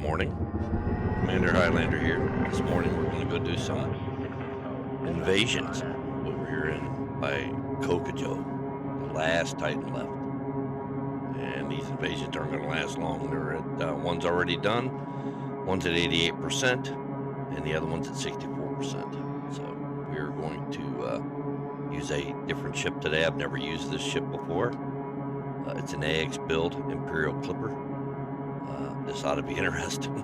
morning. Commander Highlander here. This morning we're going to go do some invasions over here by Kokojo, the last Titan left. And these invasions aren't going to last long. They're at one's already done, one's at 88%, and the other one's at 64%. So we're going to use a different ship today. I've never used this ship before. It's an AX build, Imperial Clipper. This ought to be interesting.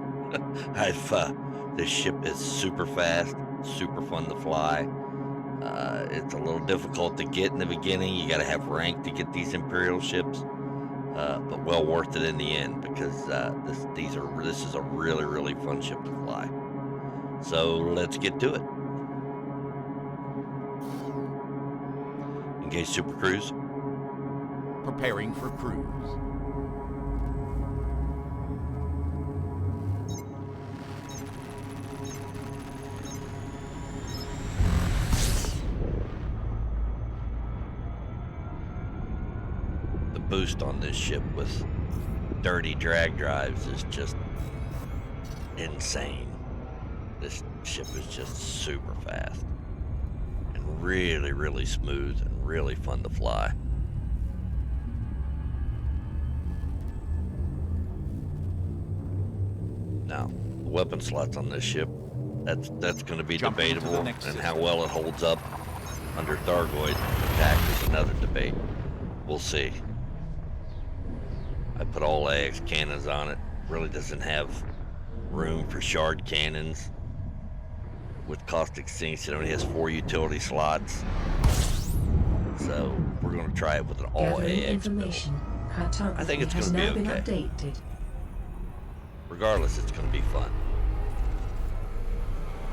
This ship is super fast, super fun to fly. It's a little difficult to get in the beginning. You got to have rank to get these Imperial ships, but well worth it in the end because this is a really, really fun ship to fly. So let's get to it. Engage Super Cruise. Preparing for cruise. The boost on this ship with dirty drag drives is just insane. This ship is just super fast and really, really smooth and really fun to fly. Now, the weapon slots on this ship, that's going to be debatable, and how well it holds up under Thargoid attack is another debate. We'll see. I put all AX cannons on it. Really doesn't have room for shard cannons. With caustic sinks, it only has 4 utility slots. So we're going to try it with an all AX build. I think it's going to be okay. Regardless, it's going to be fun.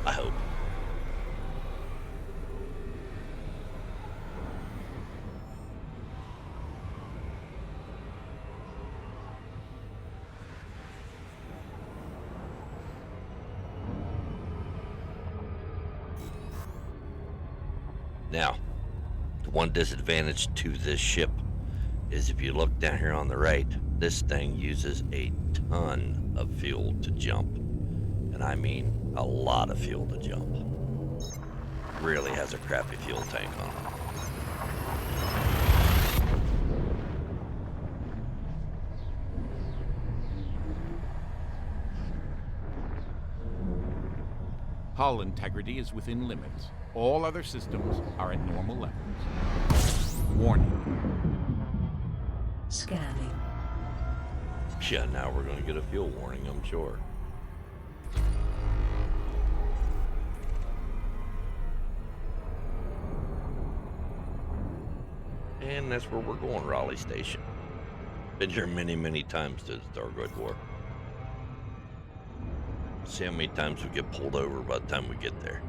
I hope. Now, the one disadvantage to this ship is if you look down here on the right, this thing uses a ton of fuel to jump. And I mean a lot of fuel to jump. Really has a crappy fuel tank on it. Hull integrity is within limits. All other systems are at normal levels. Warning. Scanning. Yeah, now we're going to get a fuel warning, I'm sure. And that's where we're going, Raleigh Station. Been here many, many times through the Thargoid War. See how many times we get pulled over by the time we get there.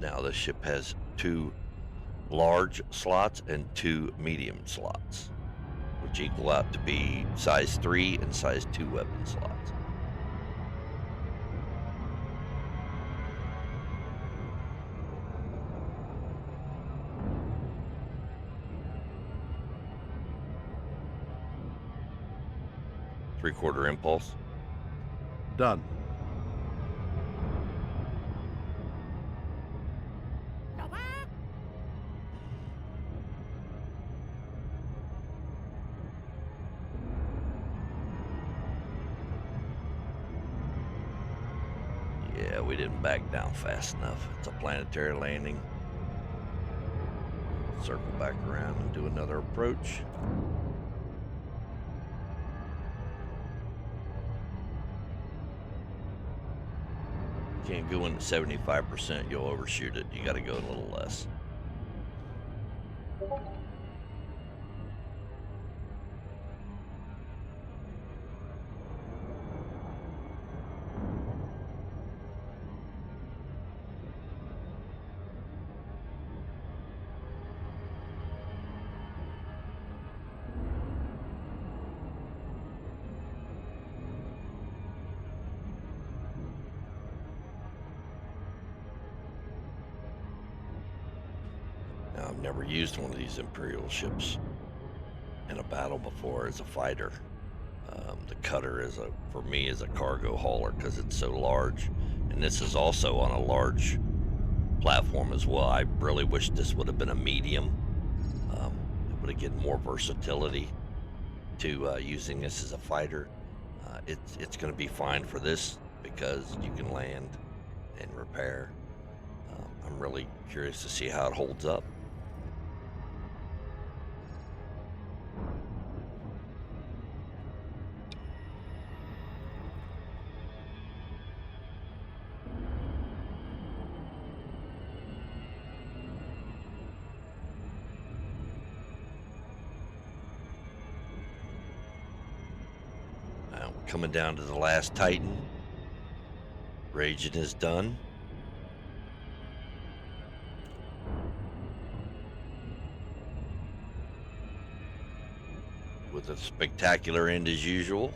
Now this ship has 2 large slots and 2 medium slots, which equal out to be size 3 and size 2 weapon slots. Three-quarter impulse. Done. Yeah, we didn't back down fast enough. It's a planetary landing. Circle back around and do another approach. Can't go into 75%, you'll overshoot it. You got to go a little less. never used one of these Imperial ships in a battle before as a fighter. The cutter for me is a cargo hauler because it's so large, and this is also on a large platform as well. I really wish this would have been a medium. It would have given more versatility to using this as a fighter. It's going to be fine for this because you can land and repair. I'm really curious to see how it holds up. Coming down to the last Titan. Raging is done. With a spectacular end as usual.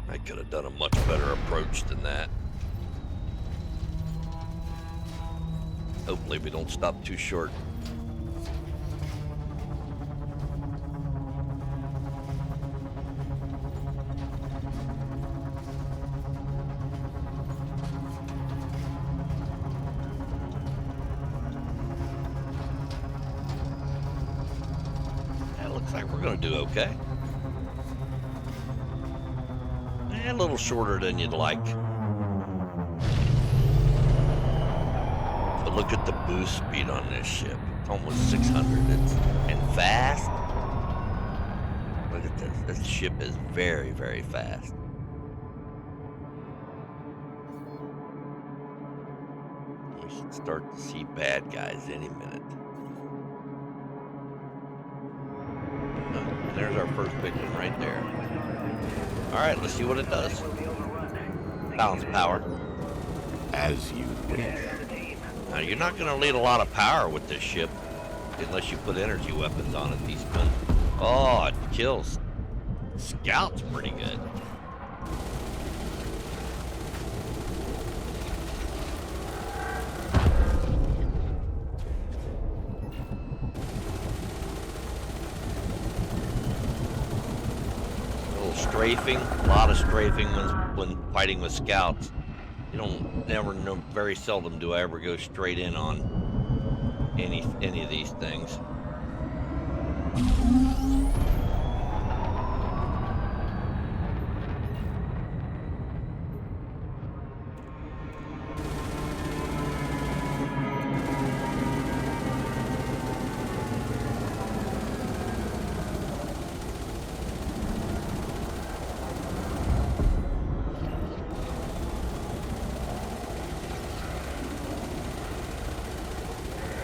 I could have done a much better approach than that. Hopefully we don't stop too short. That looks like we're going to do okay. A little shorter than you'd like. But look at the boost speed on this ship. It's almost 600. And fast. Look at this. This ship is very, very fast. We should start to see bad guys any minute. And there's our first big one right there. Alright, let's see what it does. Balance power. As you wish. Now, you're not going to need a lot of power with this ship unless you put energy weapons on it. These guns. Oh, it kills. Scout's pretty good. Strafing, a lot of strafing when fighting with scouts. You don't very seldom do I ever go straight in on any of these things.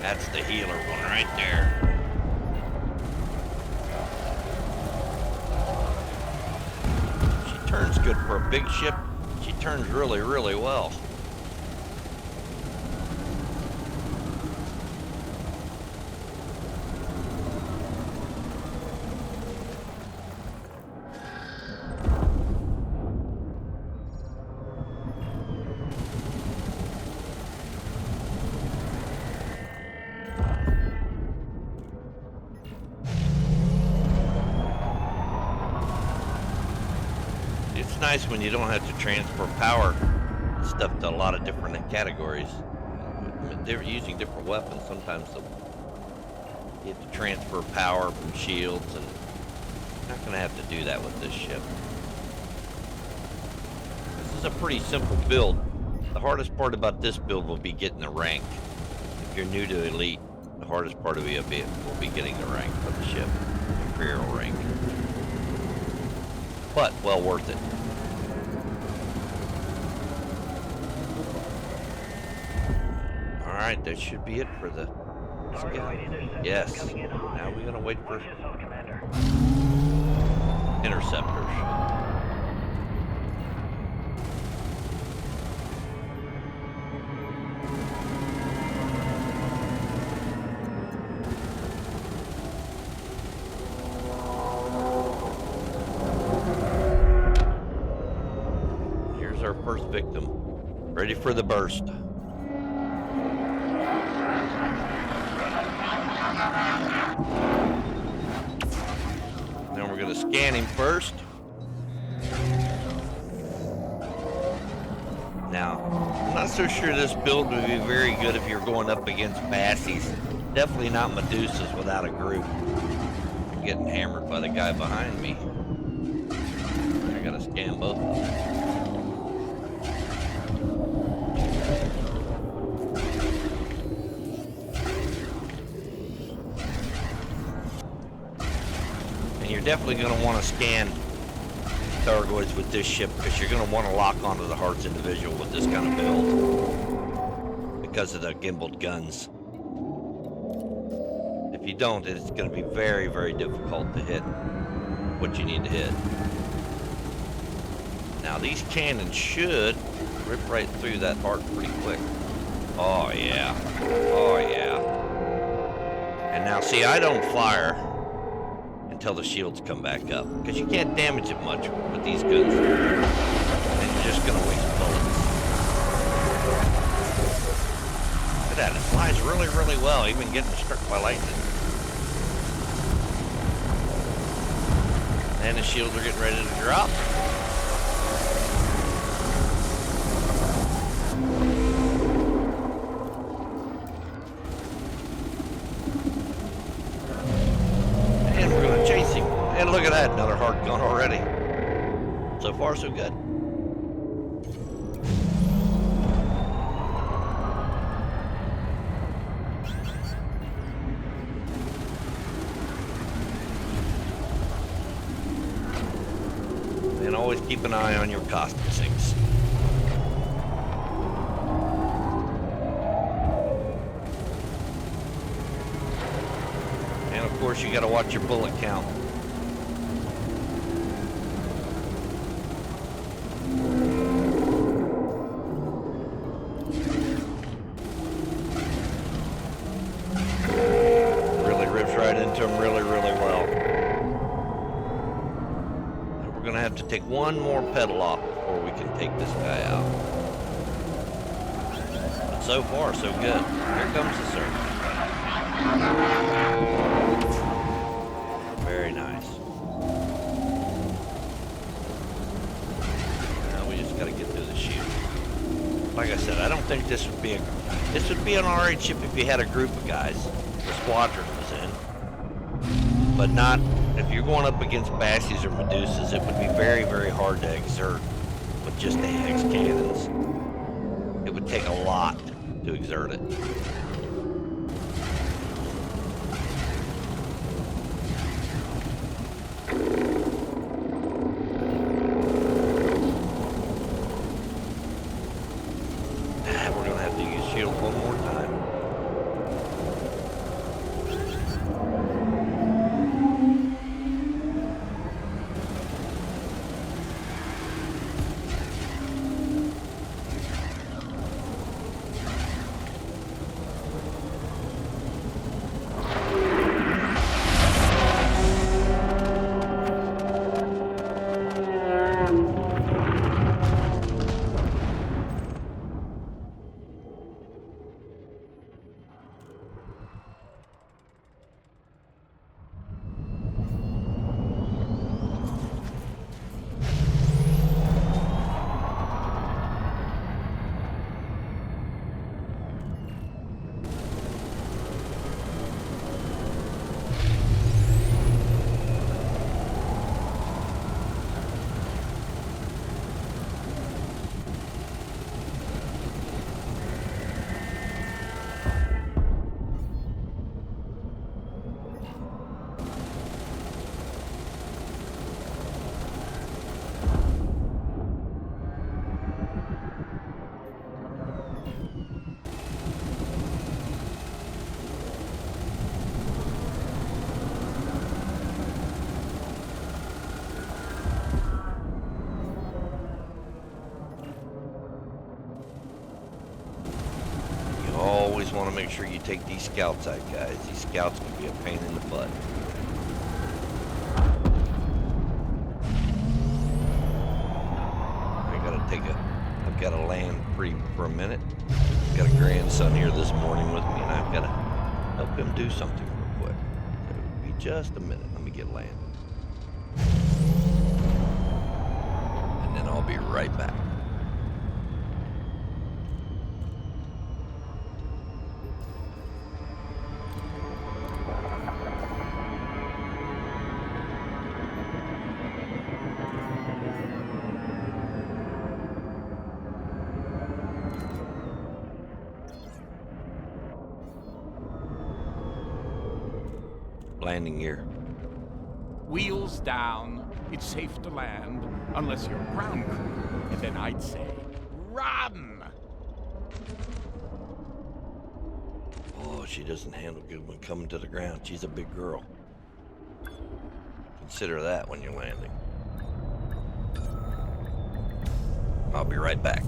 That's the healer one right there. She turns good for a big ship. She turns really, really well. It's nice when you don't have to transfer power stuff to a lot of different categories. They're using different weapons. Sometimes you have to transfer power from shields, and you're not going to have to do that with this ship. This is a pretty simple build. The hardest part about this build will be getting the rank. If you're new to Elite, the hardest part will be getting the rank for the ship, Imperial rank. But well worth it. All right, that should be it for the scout. Yes. Now we're gonna wait for interceptors. first victim. Ready for the burst. Then we're going to scan him first. Now, I'm not so sure this build would be very good if you're going up against bassies. Definitely not Medusas without a group. I'm getting hammered by the guy behind me. I gotta scan both of them. And you're definitely gonna want to scan Thargoids with this ship because you're going to want to lock onto the Hearts individual with this kind of build because of the gimbaled guns. If you don't, it's going to be very, very difficult to hit what you need to hit. Now these cannons should rip right through that Heart pretty quick. Oh yeah, oh yeah. And now see, I don't fire until the shields come back up, because you can't damage it much with these guns, and you're just gonna waste bullets. Look at that, it flies really, really well, even getting struck by lightning. And the shields are getting ready to drop. And look at that, another Heart gun already. So far, so good. And always keep an eye on your costume sinks. And of course, you got to watch your bullet count. Take one more pedal off before we can take this guy out. But so far, so good. Here comes the surge. Very nice. Now we just got to get through the shield. Like I said, I don't think this would be an R8 ship if you had a group of guys. The squadron was in, but not. If you're going up against bassies or Medusas, it would be very, very hard to exert with just the AX cannons. It would take a lot to exert it. We're going to have to use shield one more time. Always want to make sure you take these scouts out, guys. These scouts can be a pain in the butt. I got to land free for a minute. Got a grandson here this morning with me, and I've got to help him do something real quick. So it'll be just a minute. Let me get landed. And then I'll be right back. Landing gear. Wheels down. It's safe to land, unless you're ground crew. And then I'd say, run! Oh, she doesn't handle good when coming to the ground. She's a big girl. Consider that when you're landing. I'll be right back.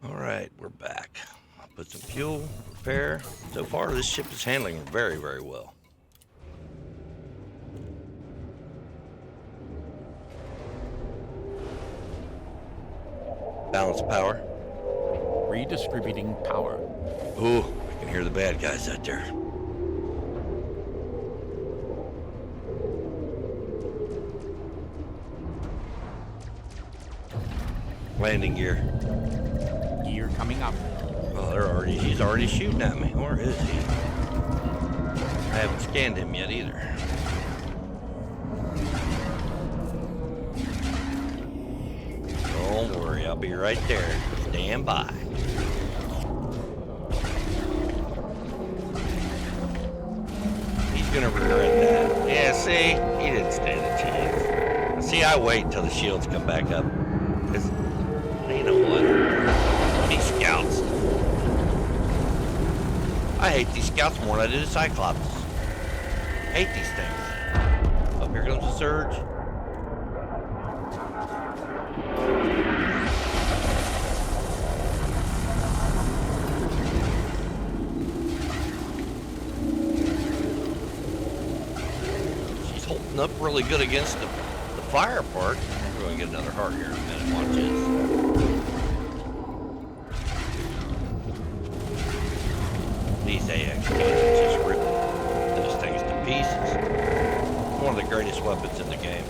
All right, we're back. I'll put some fuel, repair. So far, this ship is handling very, very well. Balance power. Redistributing power. Ooh, I can hear the bad guys out there. Landing gear. Gear coming up. Oh, he's already shooting at me. Or is he? I haven't scanned him yet either. Don't worry, I'll be right there. Stand by. He's gonna regret that. Yeah, see? He didn't stand a chance. See, I wait until the shields come back up. Because, you know what? These scouts. I hate these scouts more than I do the Cyclops. Hate these things. Oh, here comes the surge. She's holding up really good against the fire part. We're going to get another heart here in a minute. Watch this. These AX cannons just rip those things to pieces. One of the greatest weapons in the game.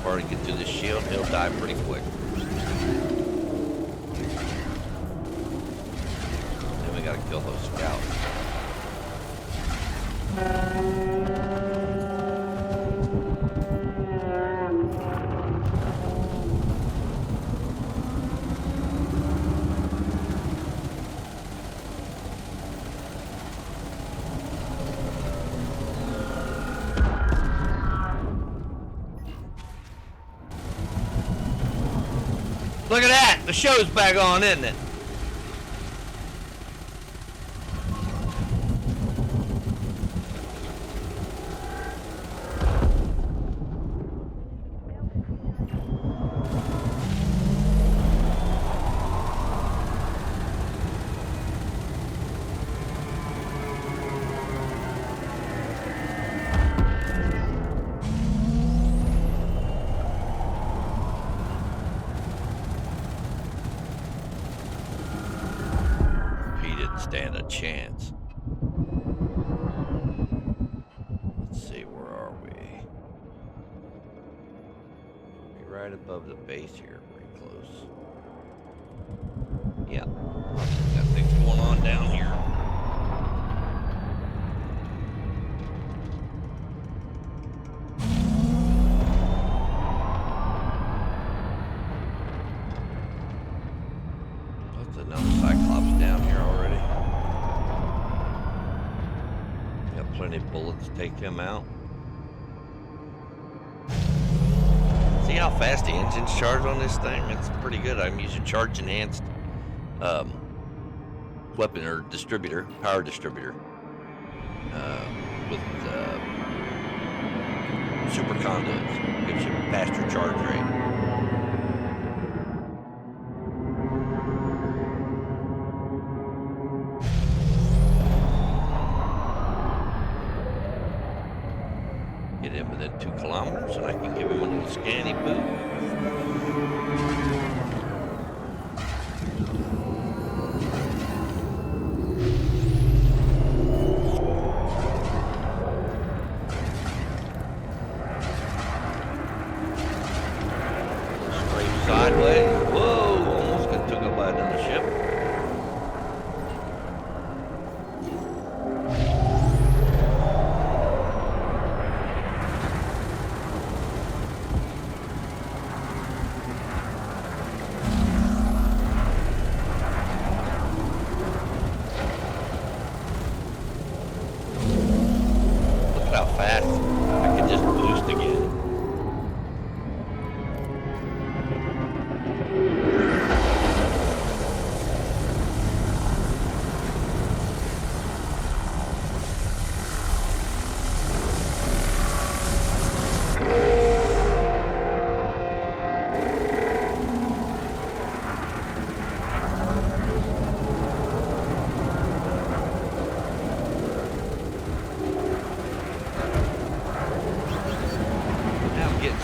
far to get through this shield, he'll die pretty quick. Then we gotta kill those scouts. Look at that! The show's back on, isn't it? Stand a chance. Let's see, where are we? We're right above the base here, pretty close. Yeah, got things going on down here. That's another Cyclops down here already. Plenty of bullets to take him out. See how fast the engine's charge on this thing? It's pretty good. I'm using charge enhanced weapon or distributor, power distributor, with super conduits. Gives you faster charge rate. Get him within 2 kilometers, and I can give him a little scanny boot. Straight sideways. Whoa! Almost got took up by another ship. How fast I can just boost again.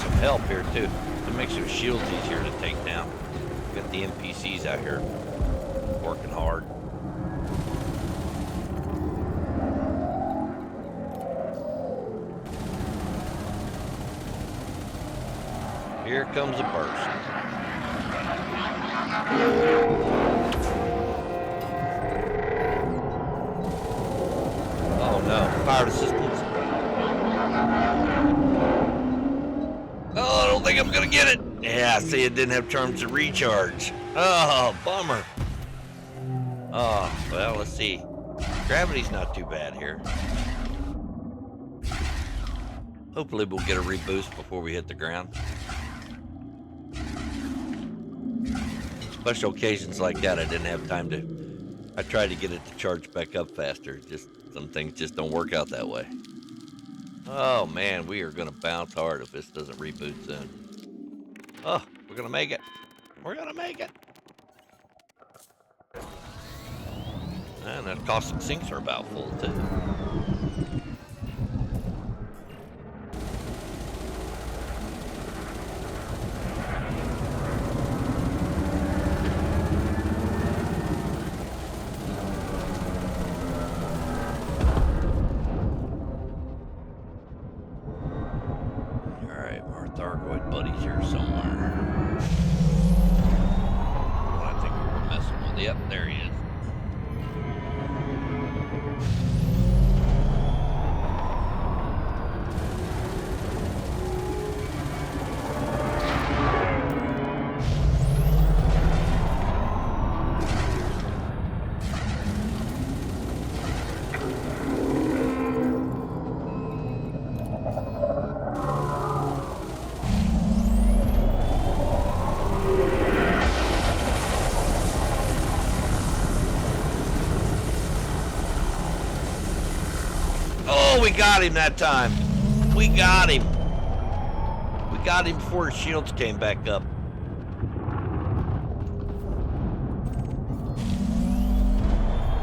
Some help here too. It makes your shields easier to take down. Got the NPCs out here working hard. Here comes a burst. Oh no, fire assistance. Oh, I don't think I'm gonna get it. Yeah, see, it didn't have terms of recharge. Oh, bummer. Oh, well, let's see. Gravity's not too bad here. Hopefully we'll get a reboost before we hit the ground. Special occasions like that, I didn't have time to... I tried to get it to charge back up faster. Just some things just don't work out that way. Oh man, we are gonna bounce hard if this doesn't reboot soon. Oh, we're gonna make it. We're gonna make it. And the caustic sinks are about full too. Thargoid buddies Oh, we got him that time. We got him. We got him before his shields came back up.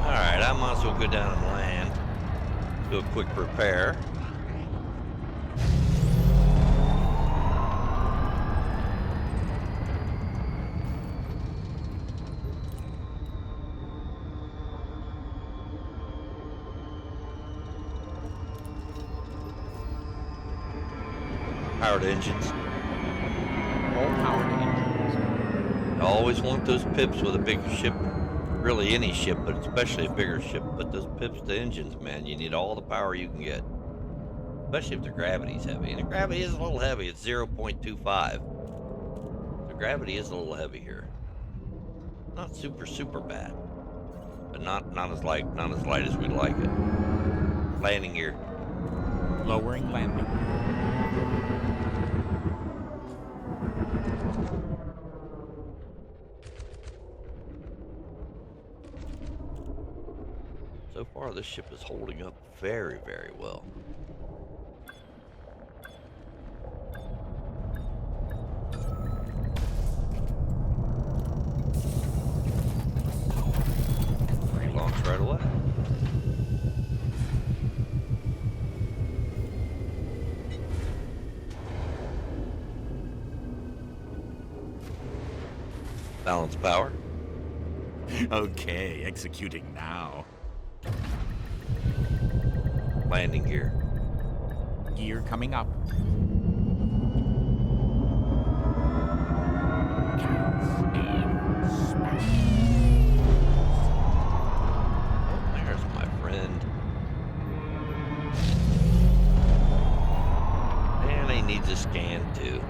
Alright, I might as well go down and land. Do a quick repair. Powered engines. All powered engines. I always want those pips with a bigger ship. Really any ship, but especially a bigger ship. But those pips to engines, man, you need all the power you can get. Especially if the gravity's heavy. And the gravity is a little heavy. It's 0.25. So gravity is a little heavy here. Not super bad. But not as light as we'd like it. Landing gear. Lowering landing. So far, this ship is holding up very well. Relaunch right away. Balance power. Okay, executing now. Landing gear. Gear coming up. Oh, there's my friend. And he needs a scan too.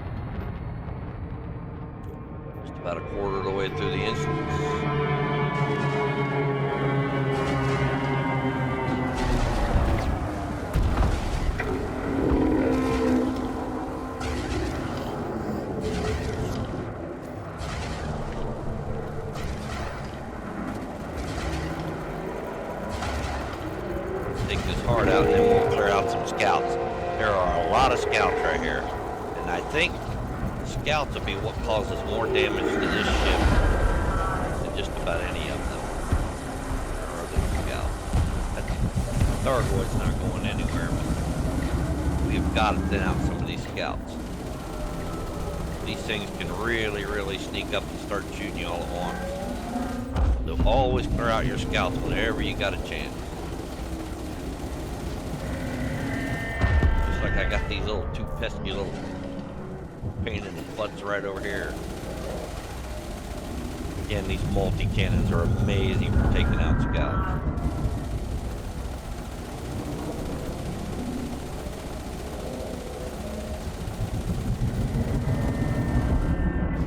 Just about a quarter of the way through the instance. Take this hard out and then we'll clear out some scouts. There are a lot of scouts right here. And I think the scouts will be what causes more damage to this ship than just about any of them. Or other scouts. Thargoid's not going anywhere, but we've got to thin out some of these scouts. These things can really sneak up and start shooting you all at once. So always clear out your scouts whenever you got a chance. Like I got these little two pesky little pain in the butts right over here. Again, these multi-cannons are amazing for taking out scouts.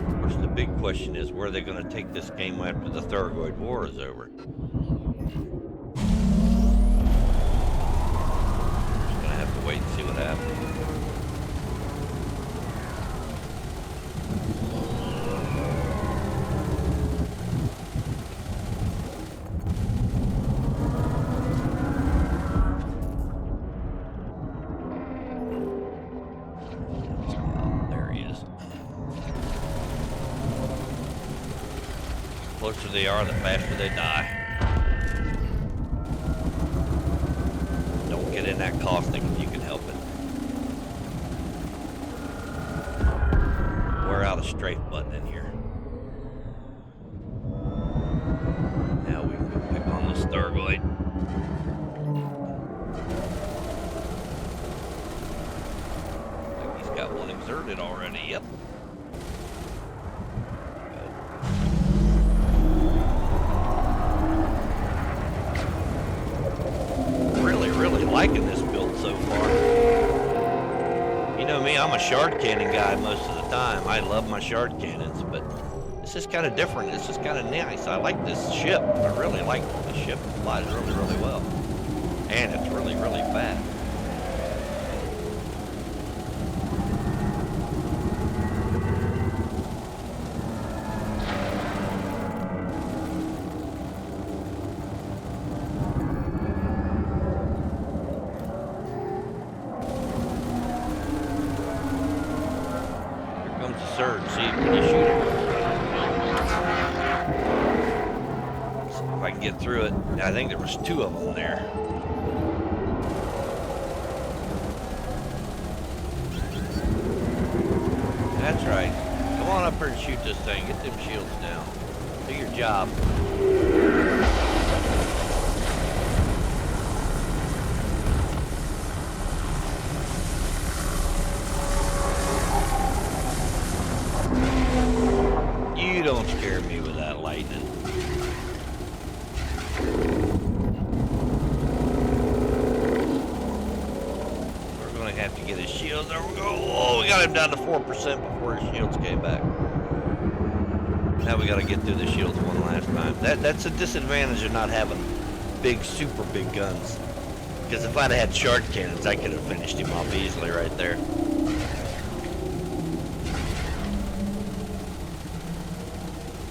Of course, the big question is where are they going to take this game after the Thargoid War is over? Wait and see what happens. There he is. The closer they are, the faster they die. Don't get in that caustic if you can help it. Wear out a strafe button in here. Now we can go pick on this Thargoid. I think he's got one exerted already, yep. Really liking this build so far. You know me, I'm a shard cannon guy most of the time. I love my shard cannons, but this is kind of different. This is kind of nice. I like this ship. I really like the ship. It flies really well. And it's really fast. surge. See when you shoot it. See if I can get through it. I think there was 2 of them there. That's right. Come on up here and shoot this thing. Get them shields down. Do your job. You don't scare me with that lightning. We're going to have to get his shields. There we go. Oh, we got him down to 4% before his shields came back. Now we got to get through the shields one last time. That's a disadvantage of not having super big guns. Because if I'd had shard cannons, I could have finished him off easily right there.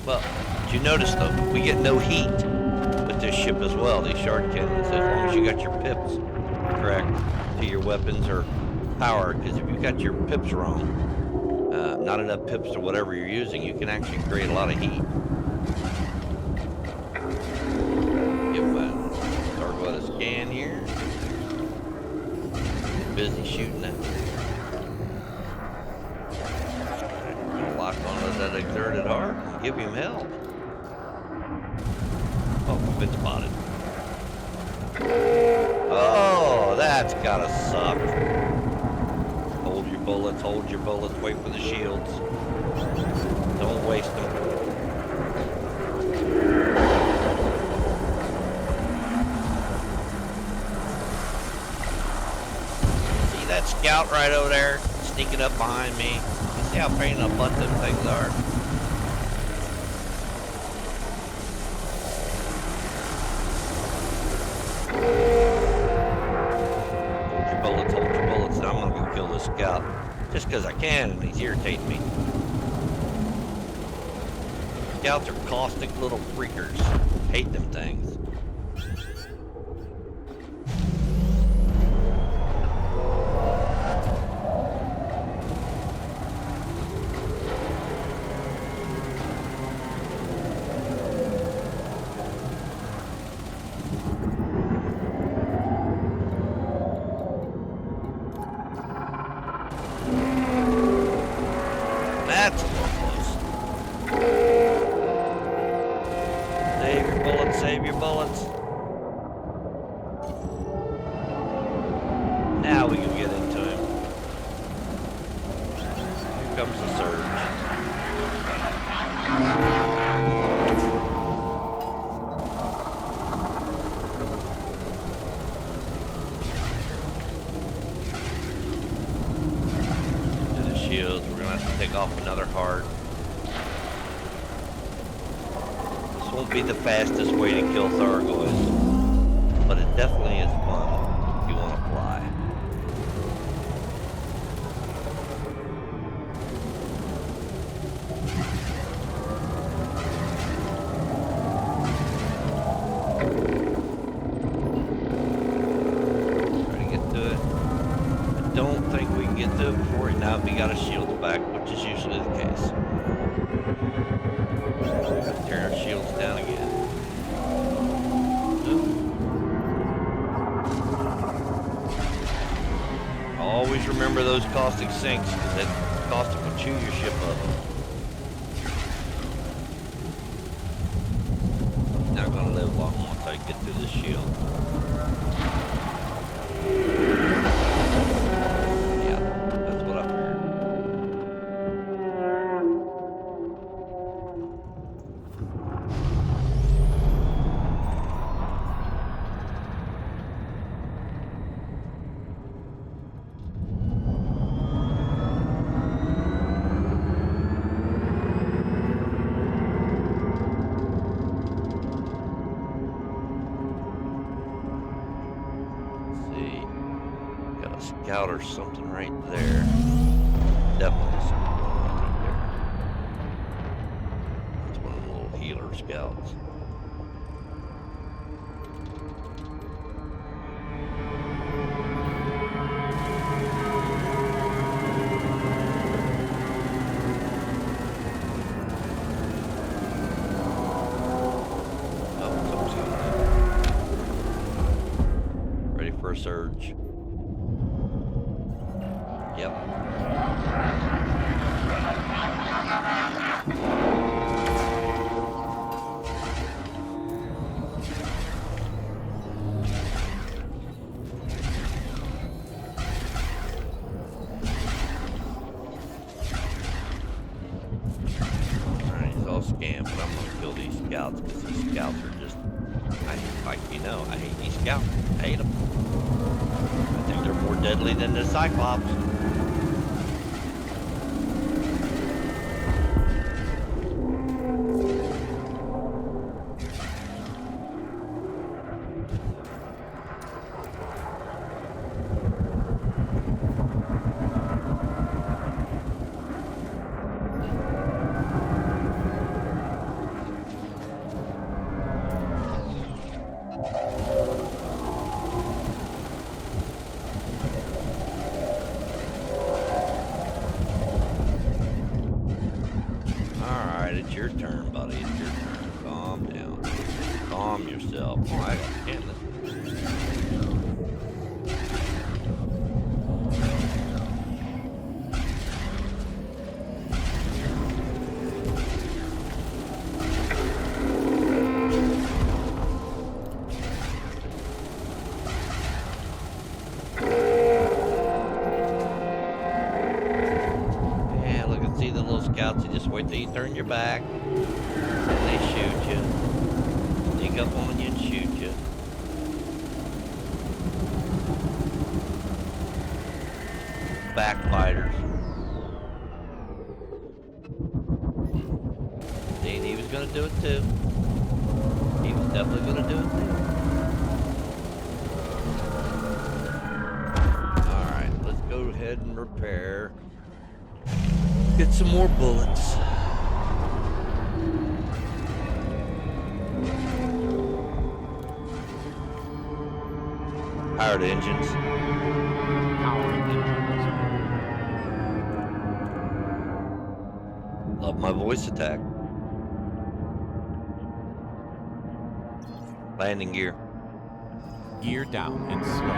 Well, did you notice though, we get no heat with this ship as well, these shard cannons, as long as you got your pips correct to your weapons or power, because if you got your pips wrong, not enough pips to whatever you're using, you can actually create a lot of heat. Give Thargoid a scan here. Busy shooting that. Lock on that exerted heart and give him hell. Oh, we've been spotted. Oh, that's gotta suck. Hold your bullets, wait for the shields. Don't waste them. See that scout right over there, sneaking up behind me? See how pain in the butt them things are. Hold your bullets, and I'm gonna go kill this scout. Just because I can, and he's irritating me. Scouts are caustic little freakers. Hate them things. That's a little close. Save your bullets. Now we can get into him. Here comes the surge. To the shields, we're gonna have to take off another heart. This won't be the fastest way to kill Thargoids, but it definitely is fun if you want to fly. Try to get to it. I don't think we can get to it before he now we got his shields back, which is usually the case. Turn our shields down again. Always remember those caustic sinks, because that caustic will chew your ship up. Not gonna live long once I get through this shield. Yeah, that's what I figured. Scout or something right there. Definitely something right there. That's one of the little healer scouts. for a surge. Yep. Alright, he's all scammed, but I'm gonna kill these scouts because these scouts are just, I hate these scouts. I hate them. I think they're more deadly than the Cyclops. It's your turn, buddy. It's your turn. Calm down. Calm yourself. Oh, I got to this. Yeah, look and see the little scouts. You just wait till you turn your back. And they shoot you. Sneak up on you and shoot you. Backbiters. See, he was gonna do it too. He was definitely gonna do it too. Alright, let's go ahead and repair. Get some more bullets. Powered engines. Power engines. Love my voice attack. Landing gear. Gear down and slow.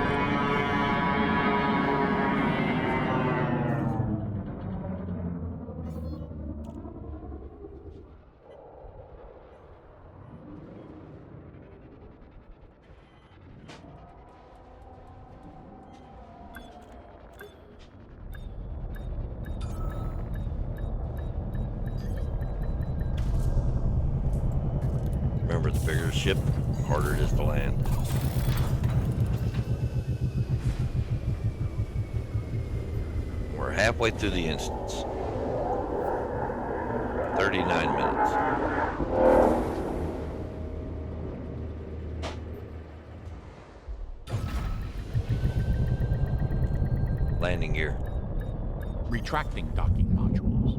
Remember, the bigger the ship, the harder it is to land. We're halfway through the instance. 39 minutes. Landing gear. Retracting docking modules.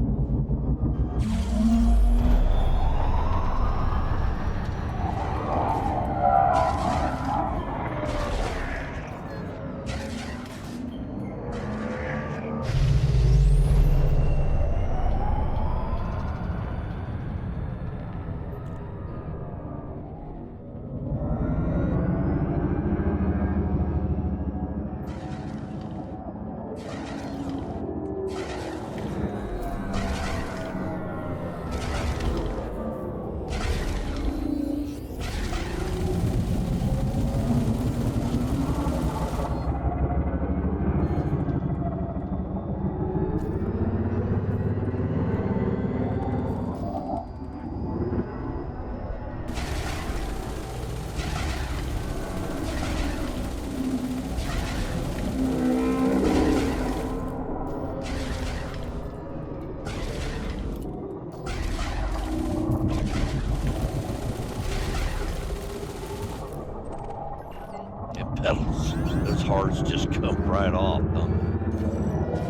Pedals, those hearts just come right off, huh?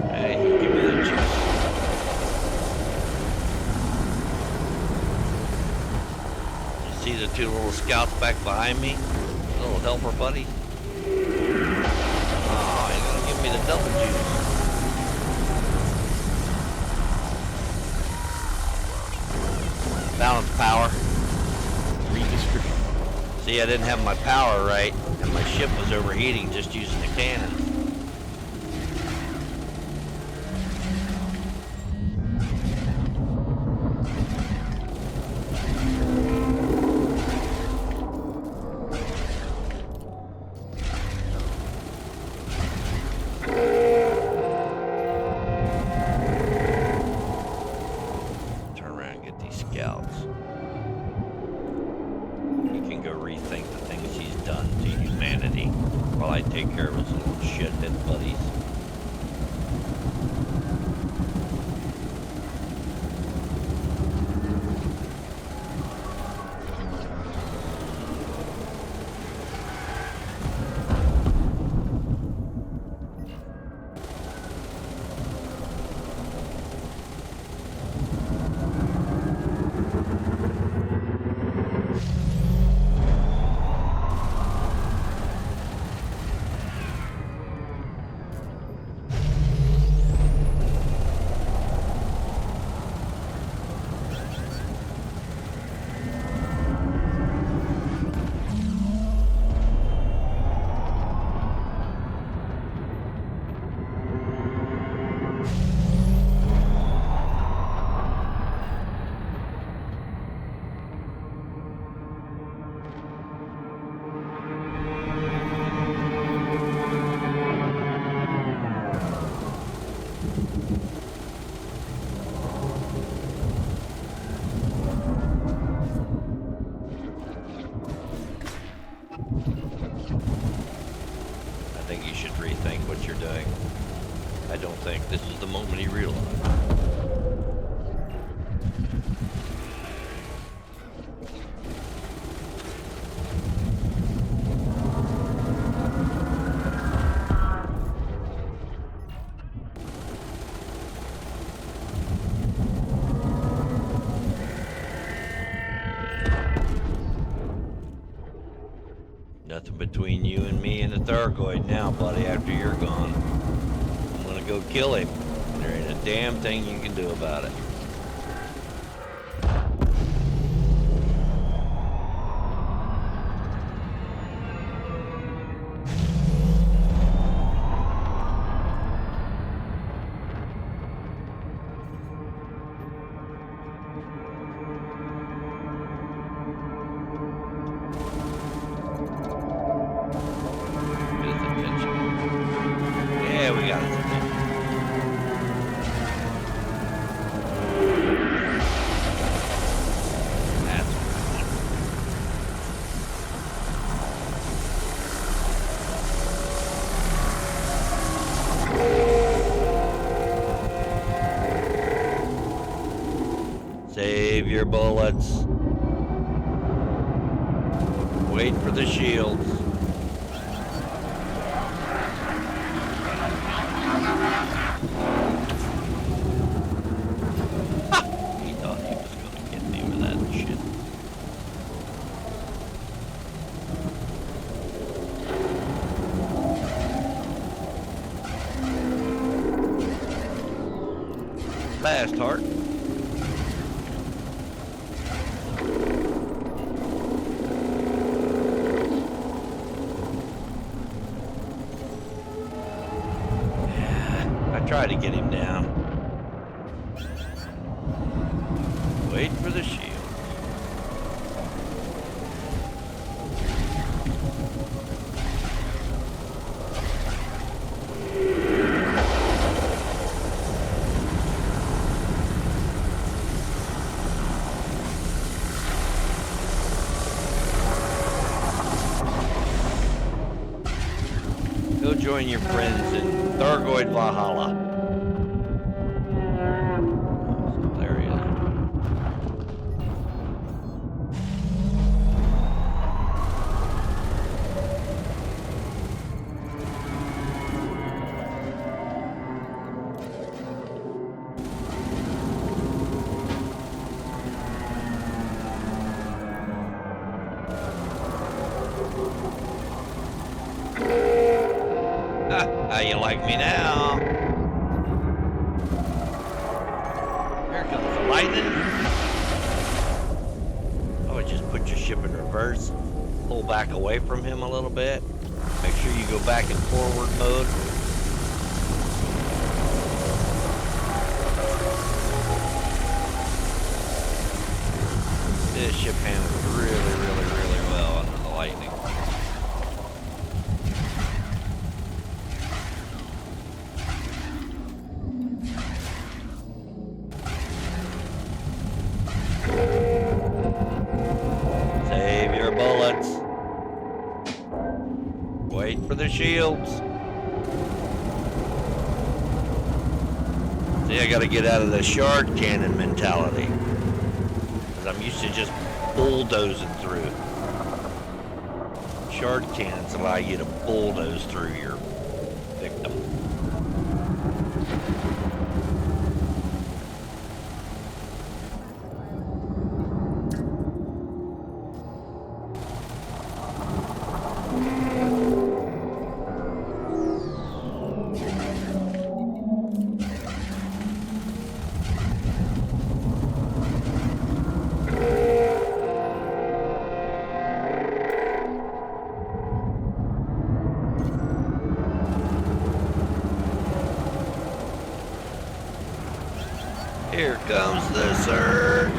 Hey, give me that juice. You see the two little scouts back behind me? Little helper buddy? Oh, you're gonna give me the double juice. Balance power. Redistribution. See, I didn't have my power right, and my ship was overheating just using the cannon. Turn around and get these scouts. He can go rethink the things he's done to humanity while I take care of his little shithead buddies. I think you should rethink what you're doing. I don't think this is the moment he realized. Nothing between you and me and the Thargoid now, buddy, after you're gone. I'm gonna go kill him. There ain't a damn thing you can do about it. Yeah, we got it. That's right. Save your bullets. Wait for the shields. He thought he was going to get me with that shit. Last heart. I tried to get him down. Wait for the shield. Go join your friends in Thargoid Valhalla. Oh, there he is. How you like me now? Here comes the lightning. Oh, just put your ship in reverse. pull back away from him a little bit. Make sure you go back in forward mode. This ship handles really well under the lightning. Save your bullets. Wait for the shields. See, I gotta get out of the shard cannon mentality. I'm used to just bulldozing through. Shard cannons allow you to bulldoze through your victim. Here comes the surge.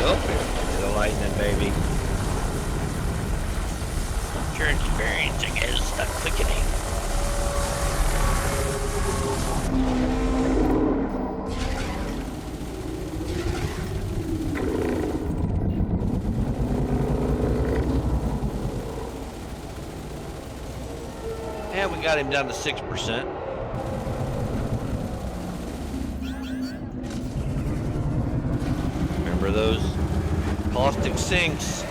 Oh, here's the lightning, baby. What you're experiencing is the quickening. Yeah, we got him down to 6%. Remember those caustic sinks?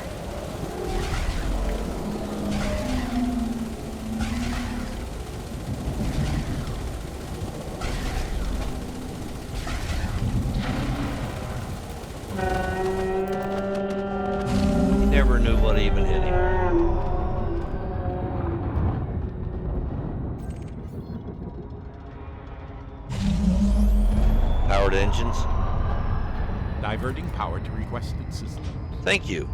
He never knew what even hit him. Powered engines. Diverting power to requested systems. Thank you.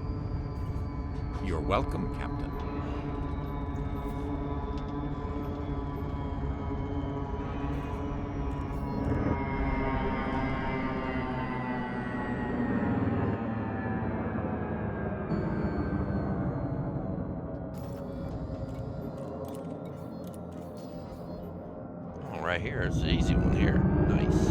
You're welcome, Captain. Oh, right here is the easy one here. Nice.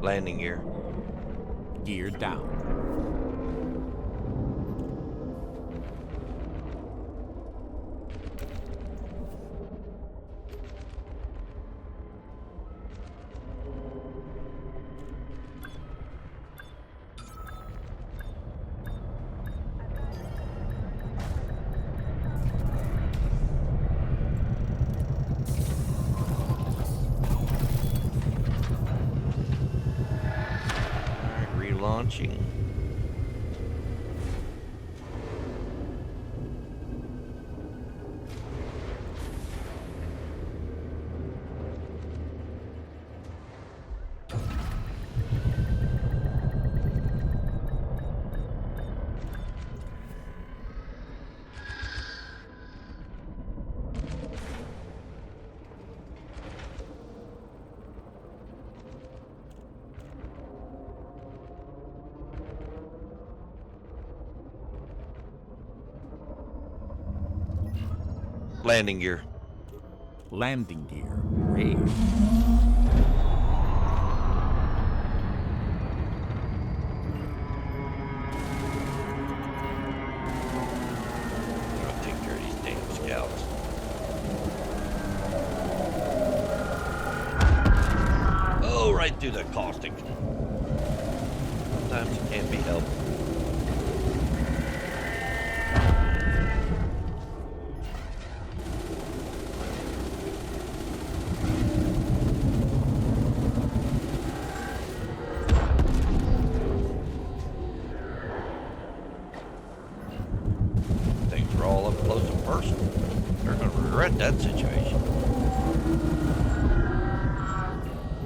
Landing gear. Gear down. Launching. Landing gear. Landing gear. Raised. I'll take care of these damn scouts. Oh, right through the caustic. Sometimes it can't be helped. person. They're going to regret that situation.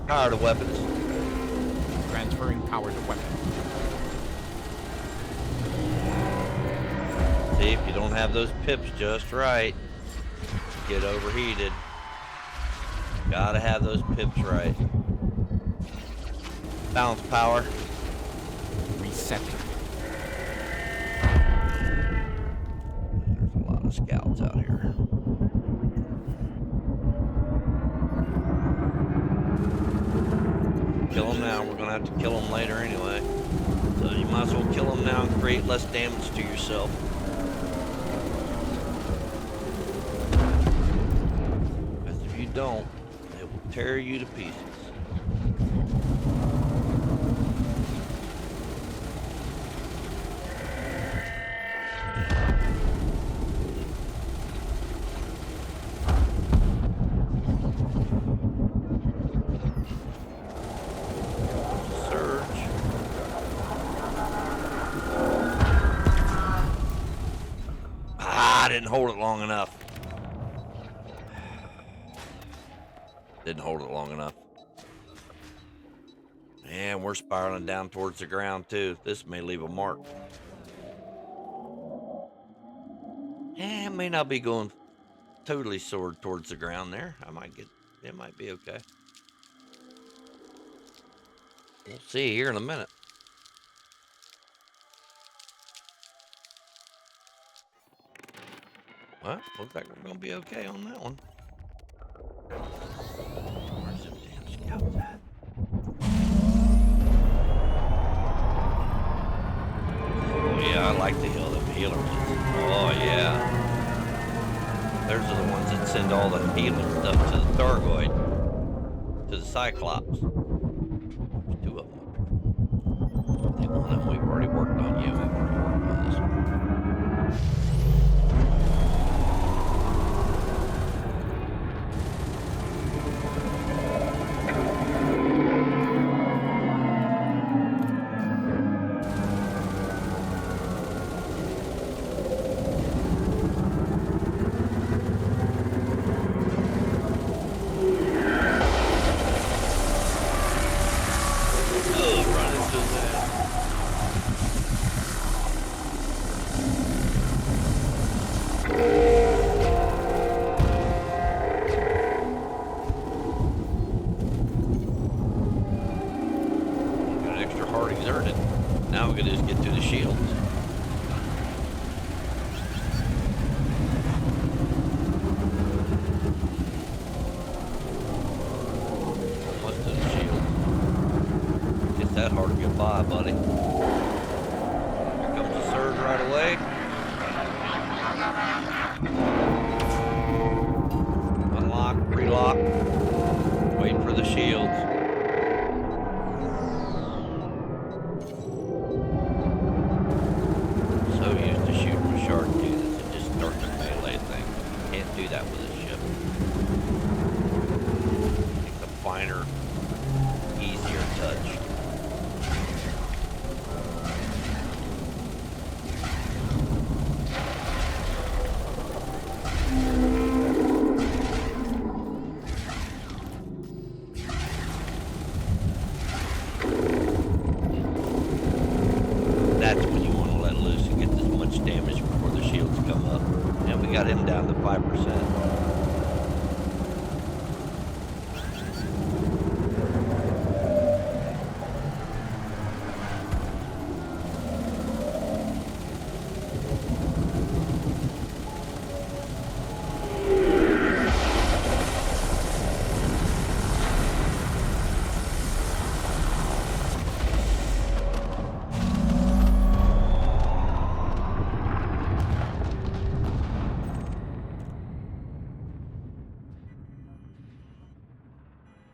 Power to weapons. Transferring power to weapon. See, if you don't have those pips just right, you get overheated. Gotta have those pips right. Balance power. Resetting. There's a lot of scouts out here. Kill them now. We're gonna have to kill them later anyway. So you might as well kill them now and create less damage to yourself. Because if you don't, it will tear you to pieces. Didn't hold it long enough. Didn't hold it long enough. And we're spiraling down towards the ground too. This may leave a mark. It may not be going totally soared towards the ground there. It might be okay. We'll see here in a minute. Well, looks like we're going to be okay on that one. Where's them damn scouts at? Oh, yeah, I like to heal them healer ones. Oh, yeah. Those are the ones that send all the healing stuff to the Thargoid. To the Cyclops. There's two of them up here. I think one of them we've already worked on. Yeah, we've already worked on this one. Now we can just get to the shields. Almost to the shield. It's that hard to get by, buddy. Here comes the surge right away. Unlock, relock. Wait for the shields. That with a ship. It's a finer, easier touch. That's when you want to let loose and get as much damage before the shields come up. And we got him down to 5%.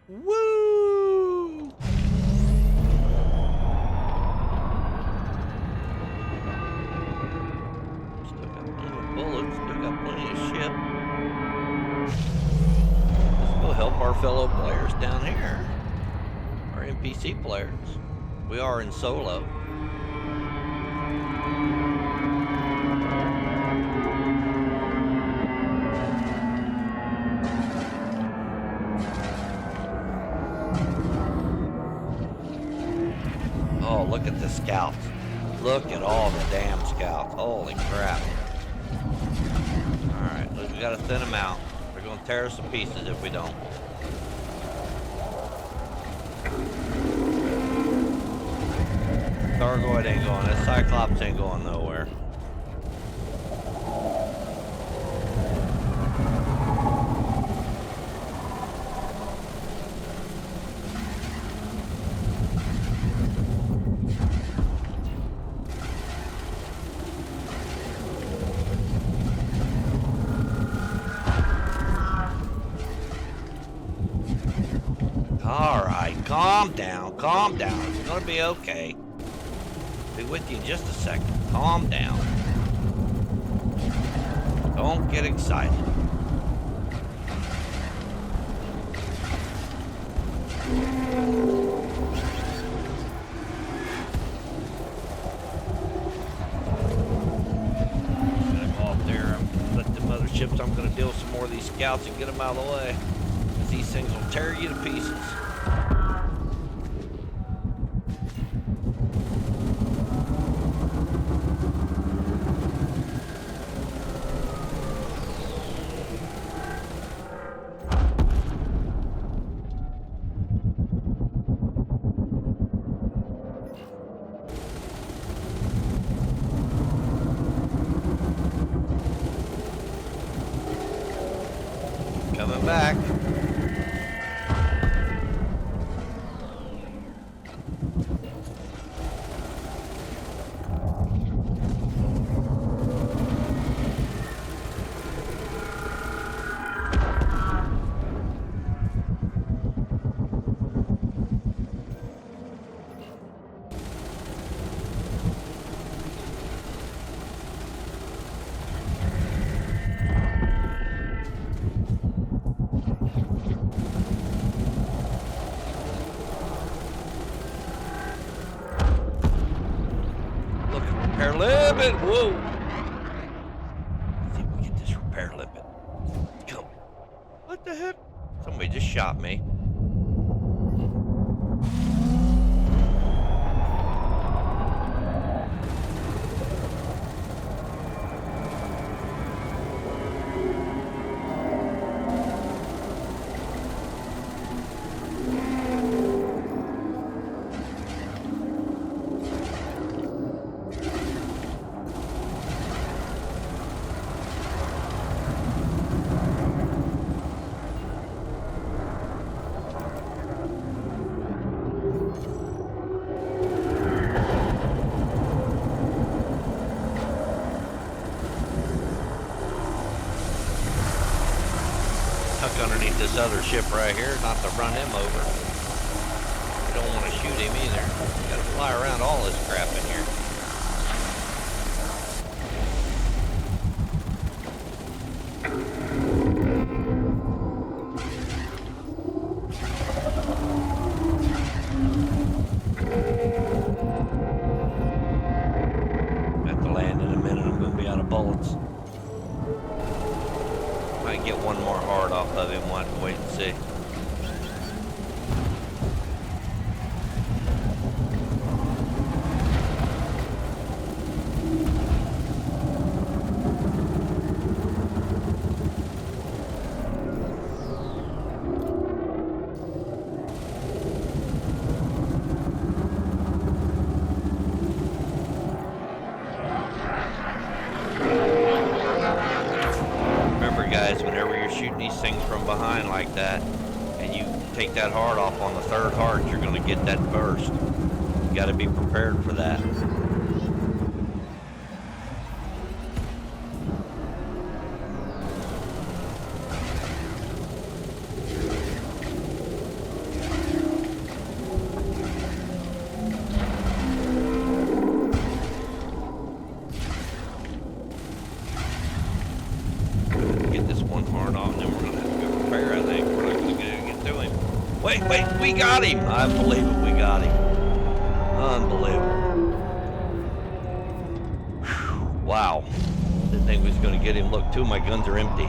Woo! Still got plenty of bullets, still got plenty of ship. Let's go help our fellow players down here. Our NPC players. We are in solo. scouts. Look at all the damn scouts. Holy crap. Alright, look, we gotta thin them out. They're gonna tear us to pieces if we don't. Thargoid ain't going. That Cyclops ain't going nowhere. Alright, calm down, calm down. It's gonna be okay. Be with you in just a second. Calm down. Don't get excited. I'm gonna go off there. Let the motherships. I'm gonna deal with some more of these scouts and get them out of the way. These things will tear you to pieces. Coming back. Repair limit! Whoa! Let's see if we get this repair limit. Come. What the heck? Somebody just shot me. Underneath this other ship right here, not to run him over. We don't want to shoot him either. We gotta fly around all this crap in here. Have to land in a minute. I'm gonna be out of bullets. Might get one more hard off of him. We'll have to wait and see. Guys, whenever you're shooting these things from behind like that and you take that hard off on the third heart, you're going to get that burst. You got to be prepared for that. Wait, we got him! I believe it, we got him. Unbelievable. Whew, wow. Didn't think we was going to get him. Look, two of my guns are empty.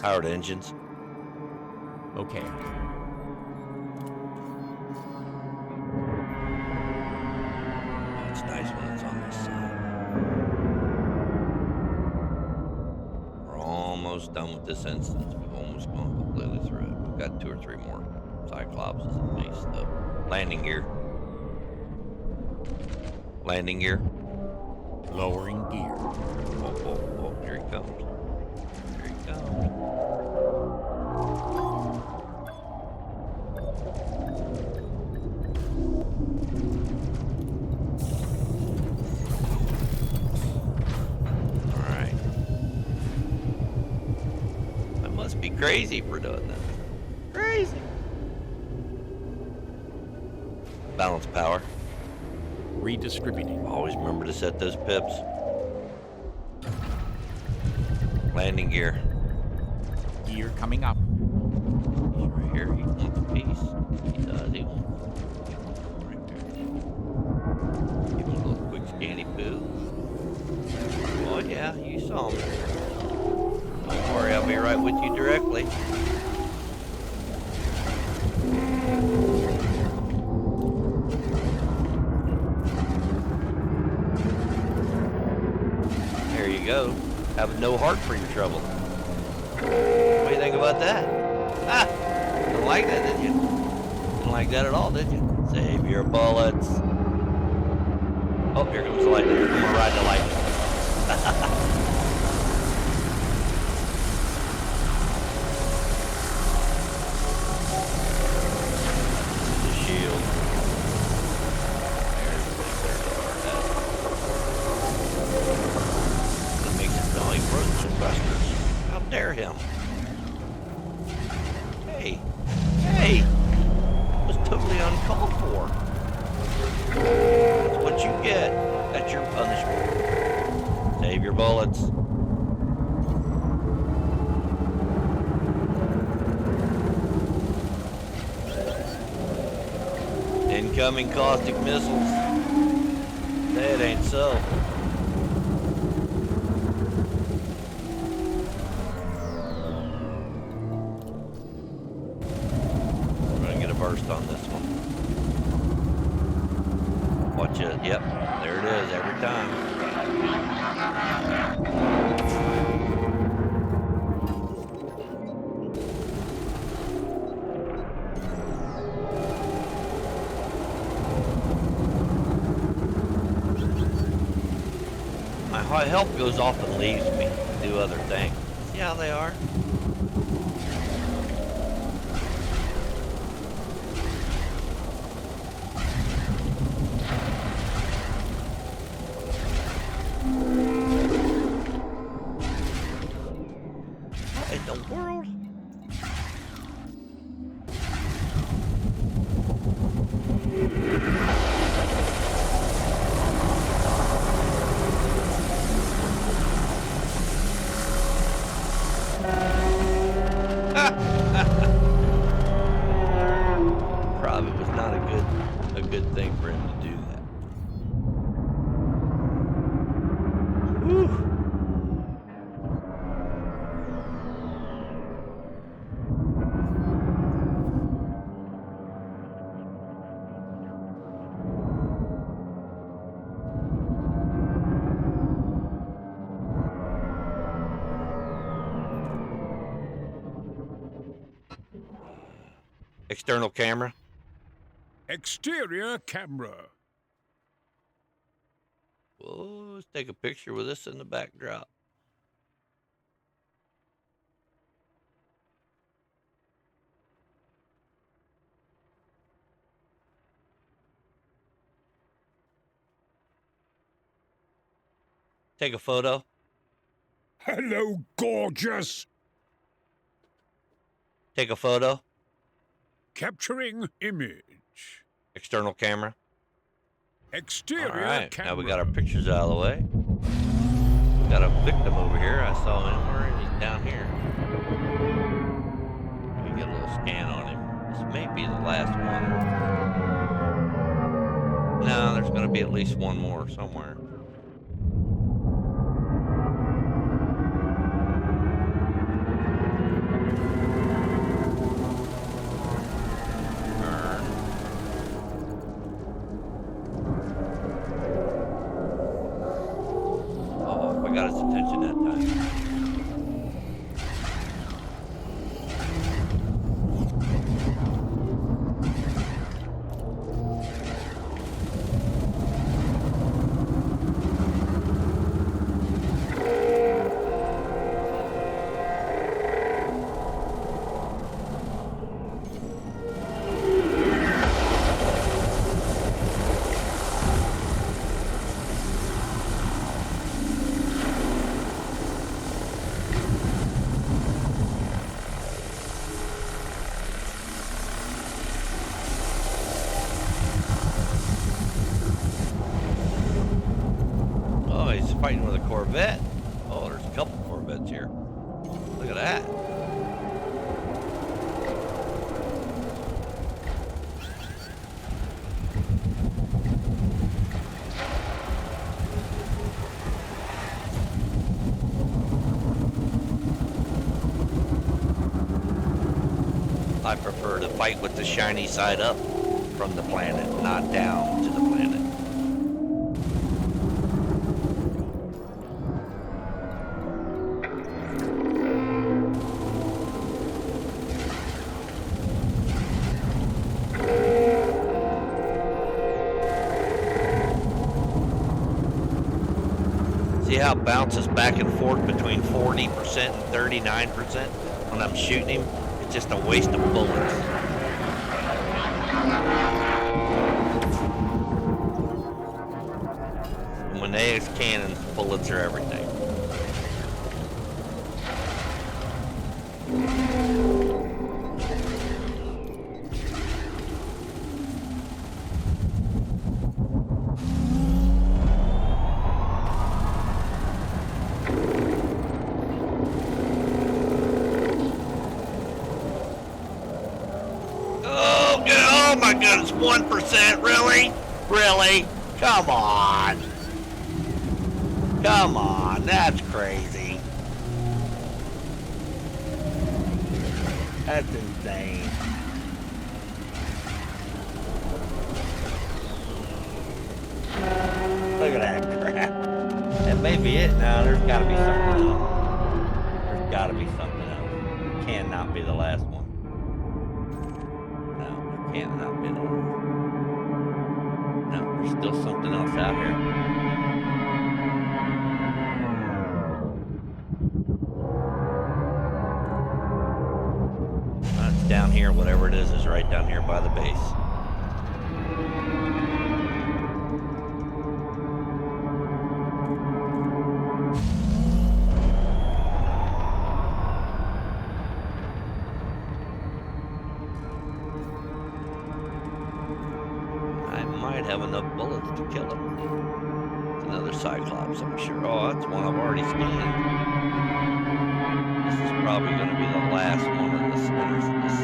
Powered engines. Okay. Oh, it's nice when it's on this side. We're almost done with this instance. We've almost gone completely through it. We've got 2 or 3 more Cyclopses at least, though. Landing gear. Landing gear. Lowering gear. Oh, oh, oh, here he comes. Here he comes. All right. I must be crazy for doing that. Crazy. Balance power. Redistributing. Always remember to set those pips. Landing gear. Gear coming up. He's right here. He wants a piece. He does. He wants one right there. Give him a little quick scanny poo. Oh yeah, you saw him. Don't worry, I'll be right with you directly. There you go. Have no heart for your trouble. What do you think about that? Ah! Didn't like that, did you? Didn't like that at all, did you? Save your bullets. Oh, here comes the lightning. I'm gonna ride the lightning. The shield. There's that makes it sound like road thrusters. How dare him? Hey, hey! That was totally uncalled for. That's what you get. That's your punishment. Save your bullets. Incoming caustic missiles. That ain't so. We're gonna get a burst on this one. Watch it. Yep, there it is every time. My health goes off and leaves me to do other things. See how they are? What in the world? Probably was not a good thing for him to do that. Whew. External camera. Exterior camera. Whoa, let's take a picture with this in the backdrop. Take a photo. Hello, gorgeous. Take a photo. Capturing image. External camera. Exterior All right, camera. now we got our pictures out of the way. We got a victim over here. I saw him. Where is he? Down here. Let me get a little scan on him. This may be the last one. No, there's going to be at least one more somewhere. Corvette. Oh, there's a couple Corvettes here. Look at that. I prefer to fight with the shiny side up from the planet, not down to the planet. See how it bounces back and forth between 40% and 39% when I'm shooting him? It's just a waste of bullets. And when they use cannons, bullets are everything. Oh my goodness, 1%, really? Really? Come on. Come on, that's crazy. That's insane. Look at that crap. That may be it now. There's gotta be something else. There's gotta be something else. It cannot be the last one. Can't not be the last. No, there's still something else out here. It's down here. Whatever it is right down here by the base. Have enough bullets to kill it. It's another Cyclops, I'm sure. Oh, that's one I've already scanned. This is probably going to be the last one of the spinners of this.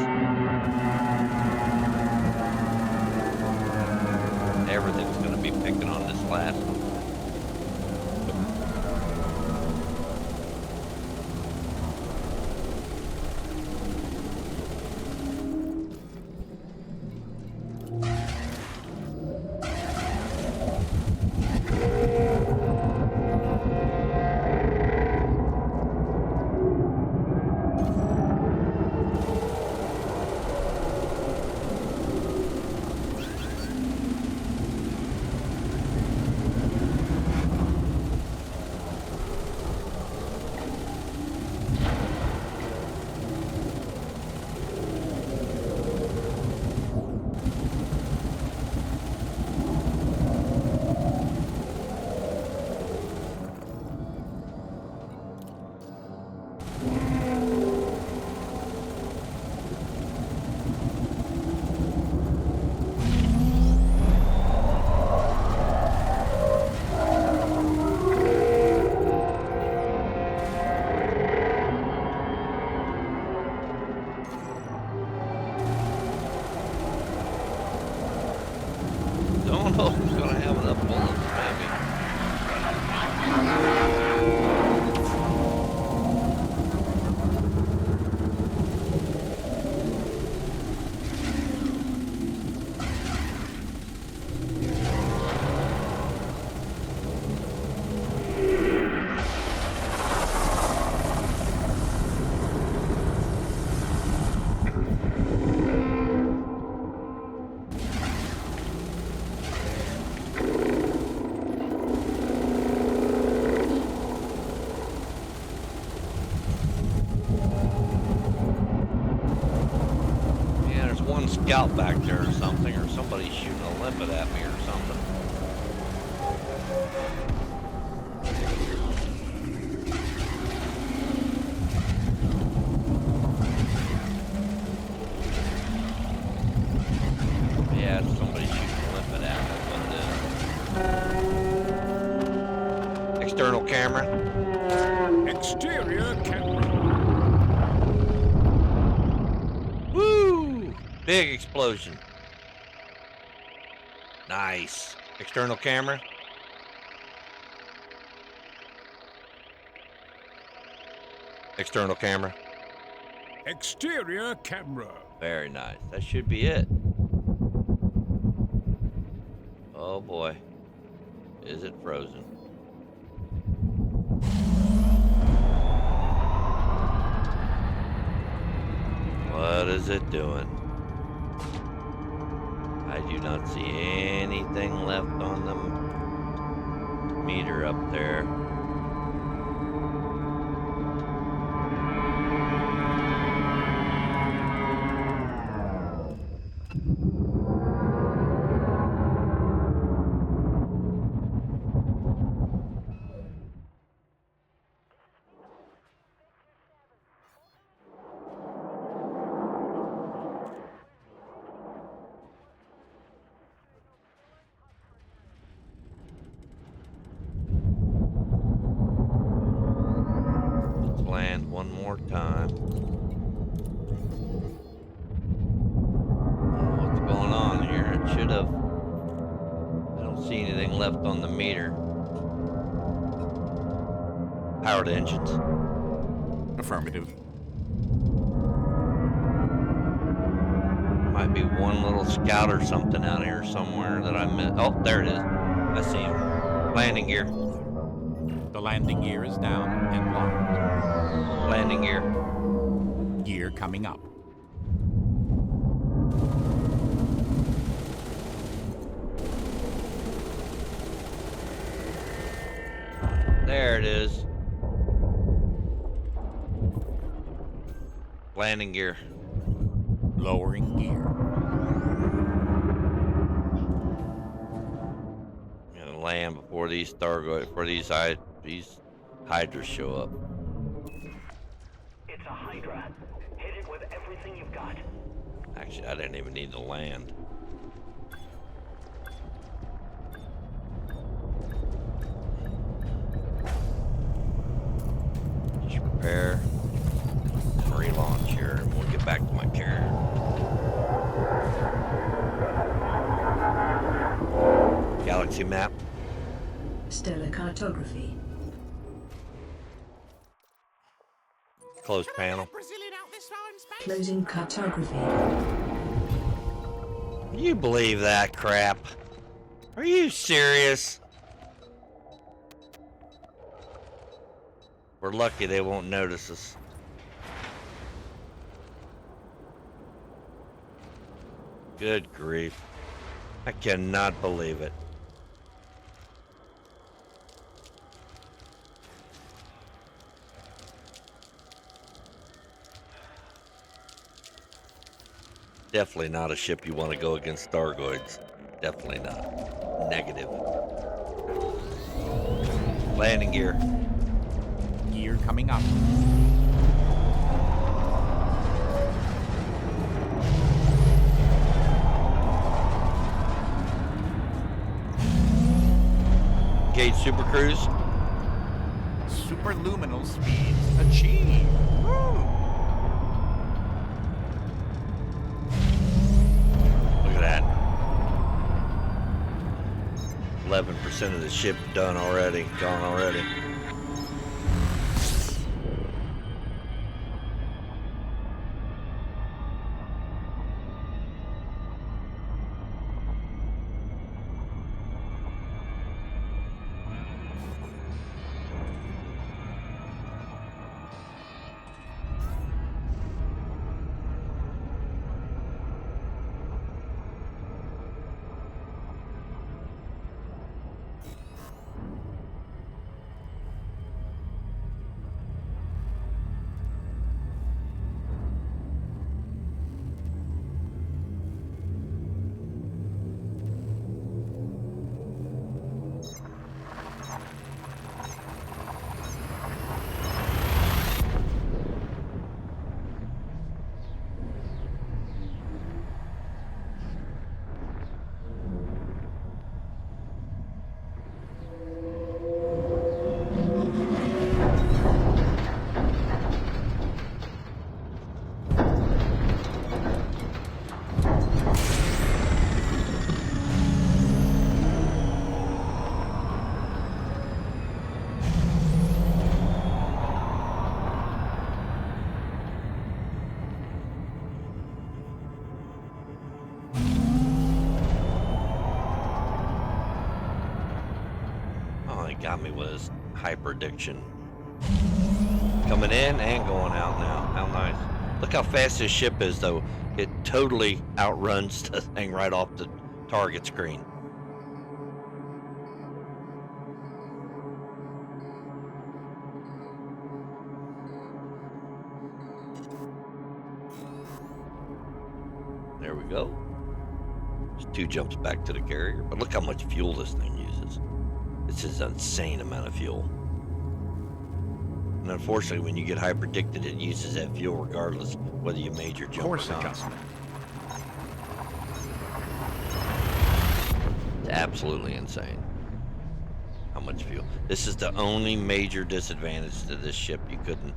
Everything's going to be picking on this last one. Don't know who's going to have enough bullets, maybe. Scout back there or something, or somebody's shooting a limpet at me or something. Yeah, somebody's shooting a limpet at me. External camera. Big explosion. Nice. External camera. External camera. Exterior camera. Very nice. That should be it. Oh boy. Is it frozen? What is it doing? I do not see anything left on the meter up there. Let's land one more time. Oh, what's going on here? It should have. I don't see anything left on the meter. Powered engines. Affirmative. Might be one little scout or something out here somewhere that I missed. Oh, there it is. I see him. Landing gear. The landing gear is down and locked. Landing gear. Gear coming up. There it is. Landing gear. Lowering gear. I'm gonna land before these these hydras show up. It's a Hydra. Hit it with everything you've got. Actually, I didn't even need to land. Just repair and relaunch here, and we'll get back to my carrier. Galaxy map. Stellar cartography. Closed panel. Closing cartography. You believe that crap? Are you serious? We're lucky they won't notice us. Good grief. I cannot believe it. Definitely not a ship you want to go against Thargoids. Definitely not. Negative. Landing gear. Gear coming up. Engage Super Cruise. Superluminal speeds achieved. Woo! Look at that. 11% of the ship done already. Gone already. got me with his hyper addiction. Coming in and going out now. How nice. Look how fast this ship is, though. It totally outruns the thing right off the target screen. There we go. Just 2 jumps back to the carrier. But look how much fuel this thing uses. This is an insane amount of fuel. And unfortunately, when you get hyper addicted, it uses that fuel regardless whether you made your jump Course or not. adjustment. It's absolutely insane how much fuel. This is the only major disadvantage to this ship. You couldn't.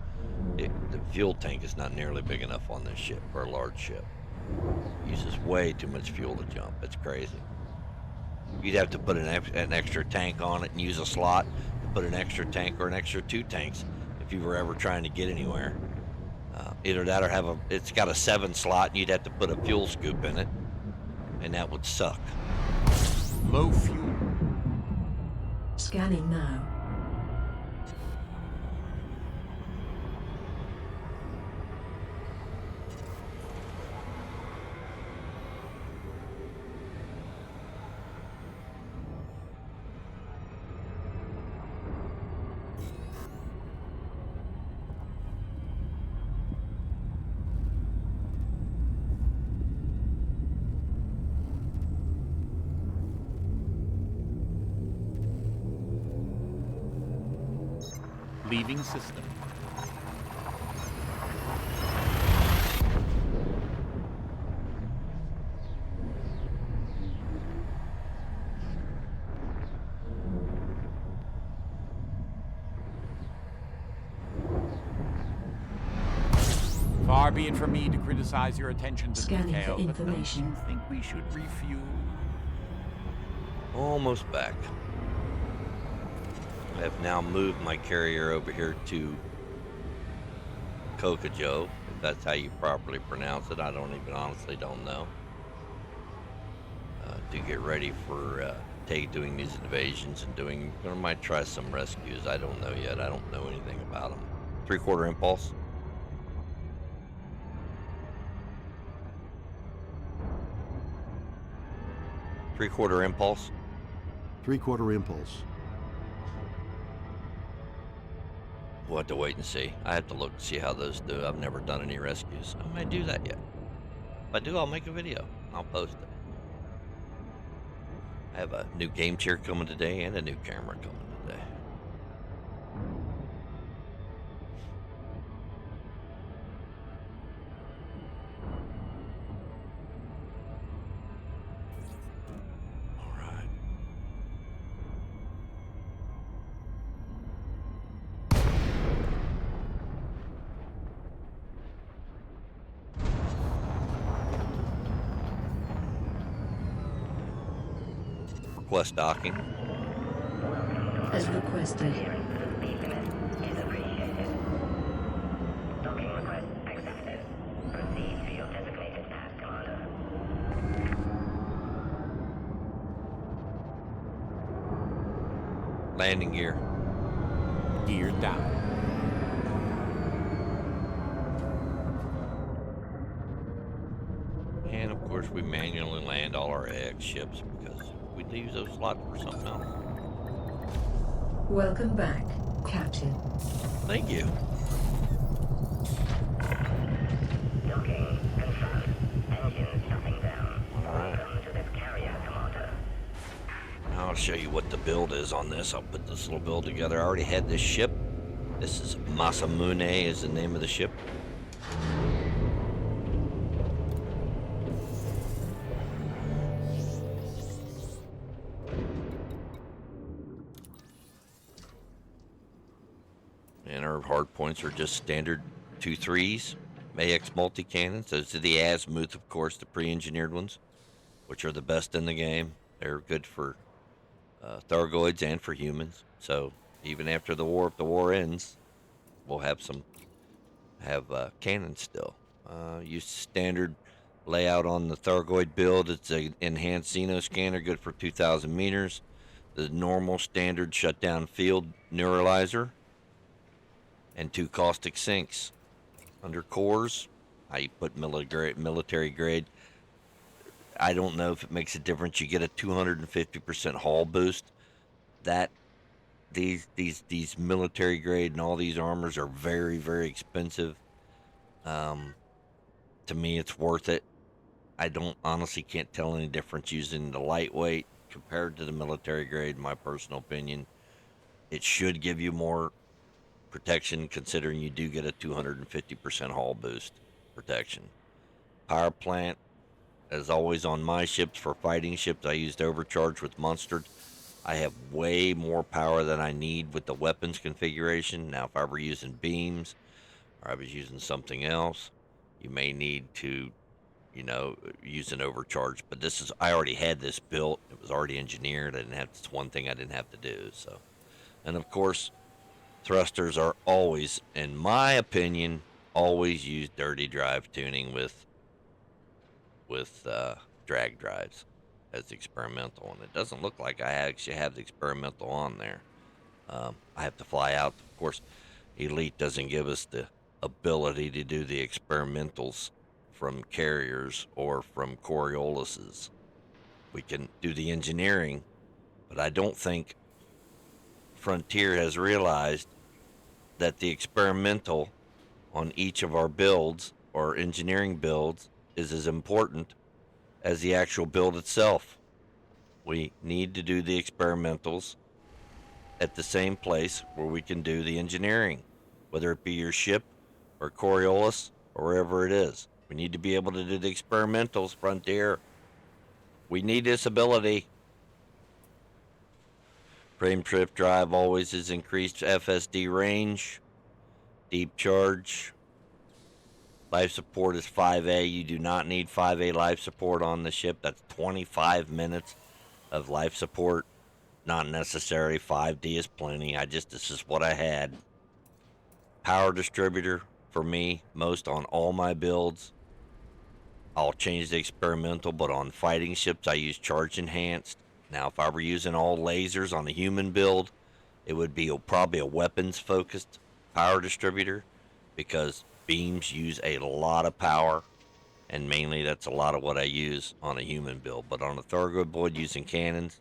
The fuel tank is not nearly big enough on this ship for a large ship. It uses way too much fuel to jump. It's crazy. You'd have to put an extra tank on it and use a slot to put an extra tank or an extra 2 tanks if you were ever trying to get anywhere. Either that or it's got a 7 slot and you'd have to put a fuel scoop in it, and that would suck. Low fuel. Scanning now. Leaving system. Far be it from me to criticize your attention to Scanning detail, for but don't you information. think we should refuel? Almost back. I have now moved my carrier over here to Kokojo, if that's how you properly pronounce it. I honestly don't know. To get ready for doing these invasions and I might try some rescues. I don't know yet. I don't know anything about them. 3/4 impulse. Three-quarter impulse. 3/4 impulse. We'll have to wait and see. I have to look to see how those do. I've never done any rescues. I might do that yet. If I do, I'll make a video. I'll post it. I have a new game chair coming today and a new camera coming today. All right. Request docking. As requested. Docking request accepted. Proceed to your designated path, Commander. Landing gear. Gear down. And of course, we manually land all our AX ships because we use those slots for something else. Welcome back, Captain. Thank you. Docking confirmed. Engine shutting down. All right. Welcome to this carrier, Commander. Now I'll show you what the build is on this. I'll put this little build together. I already had this ship. This is Masamune is the name of the ship. And our hard points are just standard 2-3s, AX multi-cannons. Those are the Azimuth, of course, the pre-engineered ones, which are the best in the game. They're good for Thargoids and for humans. So even after the war, if the war ends, we'll have cannons still. Use standard layout on the Thargoid build. It's an enhanced Xeno scanner, good for 2,000 meters. the normal standard shutdown field neuralizer, and 2 caustic sinks. Under cores, I put military grade. I don't know if it makes a difference. You get a 250% hull boost. That these military grade and all these armors are very, very expensive. To me, it's worth it. I don't honestly can't tell any difference using the lightweight compared to the military grade. In my personal opinion, it should give you more protection, considering you do get a 250% hull boost protection. Power plant, as always on my ships, for fighting ships, I used overcharge with monstered. I have way more power than I need with the weapons configuration. Now, if I were using beams or I was using something else, you may need to, use an overcharge. But I already had this built. It was already engineered. It's one thing I didn't have to do. So, and of course, thrusters are always, in my opinion, always use dirty drive tuning with drag drives as experimental, and it doesn't look like I actually have the experimental on there. I have to fly out. Of course, Elite doesn't give us the ability to do the experimentals from carriers or from Corioluses. We can do the engineering, but I don't think Frontier has realized that the experimental on each of our builds or engineering builds is as important as the actual build itself. We need to do the experimentals at the same place where we can do the engineering, whether it be your ship or Coriolis or wherever it is. We need to be able to do the experimentals, Frontier. We need this ability. Frame trip drive always is increased FSD range. Deep charge. Life support is 5A. You do not need 5A life support on the ship. That's 25 minutes of life support. Not necessary. 5D is plenty. This is what I had. Power distributor for me, most on all my builds. I'll change the experimental, but on fighting ships, I use charge enhanced. Now, if I were using all lasers on a human build, it would be probably a weapons focused power distributor, because beams use a lot of power, and mainly that's a lot of what I use on a human build. But on a Thargoid board using cannons,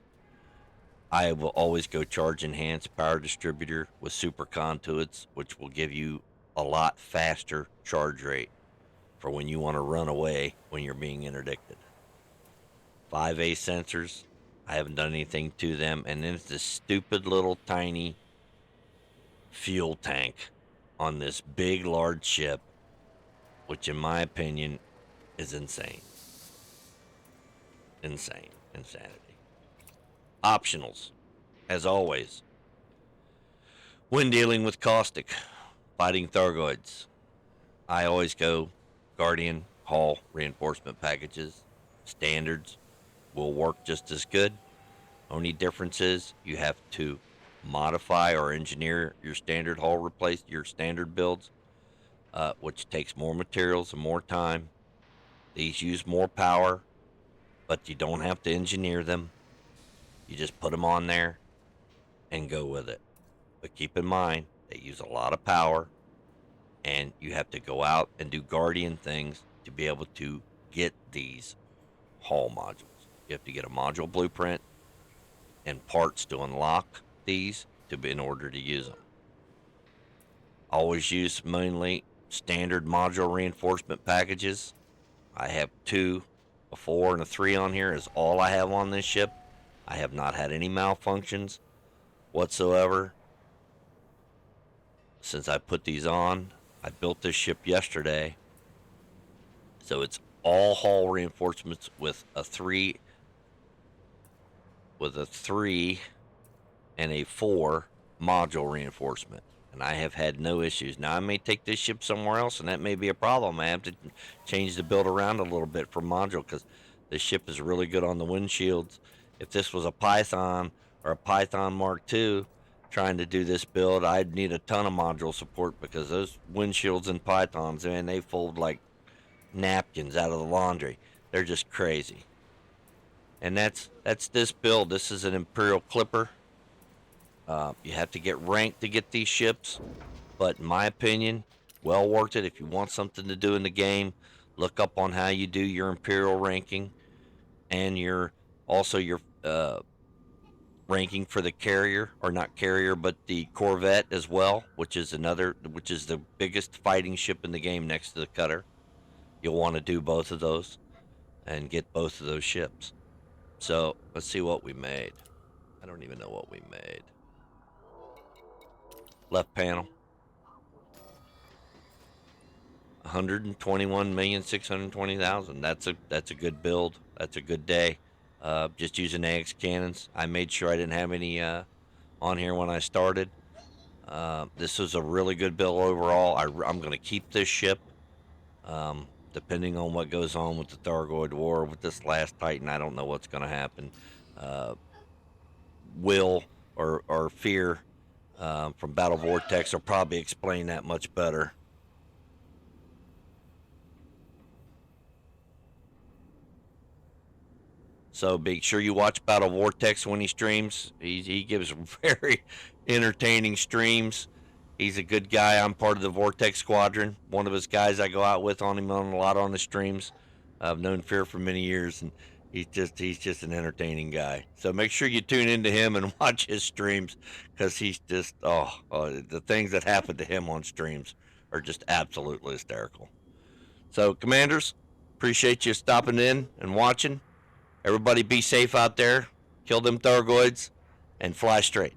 I will always go charge enhanced power distributor with super conduits, which will give you a lot faster charge rate for when you want to run away when you're being interdicted. 5A sensors, I haven't done anything to them, and then it's this stupid little tiny fuel tank on this big, large ship, which in my opinion is insane. Insanity. Optionals, as always. When dealing with caustic, fighting Thargoids, I always go Guardian, Hull, reinforcement packages. Standards will work just as good. Only difference is you have to modify or engineer your standard hull, replace your standard builds, which takes more materials and more time. These use more power, but you don't have to engineer them. You just put them on there and go with it. But keep in mind, they use a lot of power, and you have to go out and do Guardian things to be able to get these hull modules. You have to get a module blueprint and parts to unlock these in order to use them. Always use mainly standard module reinforcement packages. I have 2, a 4 and a 3 on here is all I have on this ship. I have not had any malfunctions whatsoever since I put these on. I built this ship yesterday, so it's all hull reinforcements with a 3 and a 4 module reinforcement, and I have had no issues. Now, I may take this ship somewhere else, and that may be a problem. I have to change the build around a little bit for module, because this ship is really good on the windshields. If this was a Python or a Python Mark II trying to do this build, I'd need a ton of module support, because those windshields and Pythons, man, they fold like napkins out of the laundry. They're just crazy. And that's this build. This is an Imperial Clipper. You have to get ranked to get these ships, but in my opinion, well worth it. If you want something to do in the game, look up on how you do your Imperial ranking and your ranking for the carrier, or not carrier, but the Corvette as well, which is the biggest fighting ship in the game next to the cutter. You'll want to do both of those and get both of those ships. So let's see what we made. I don't even know what we made. Left panel. 121,620,000. That's a good build. That's a good day. Just using AX cannons. I made sure I didn't have any on here when I started. This was a really good build overall. I'm going to keep this ship. Depending on what goes on with the Thargoid War with this last Titan, I don't know what's going to happen. Will or Fear from Battle Vortex will probably explain that much better. So make sure you watch Battle Vortex when he streams. He gives very entertaining streams. He's a good guy. I'm part of the Vortex Squadron. One of his guys I go out with on him on a lot on the streams. I've known Fear for many years, and he's just an entertaining guy. So make sure you tune into him and watch his streams, because he's just the things that happen to him on streams are just absolutely hysterical. So commanders, appreciate you stopping in and watching. Everybody be safe out there. Kill them Thargoids and fly straight.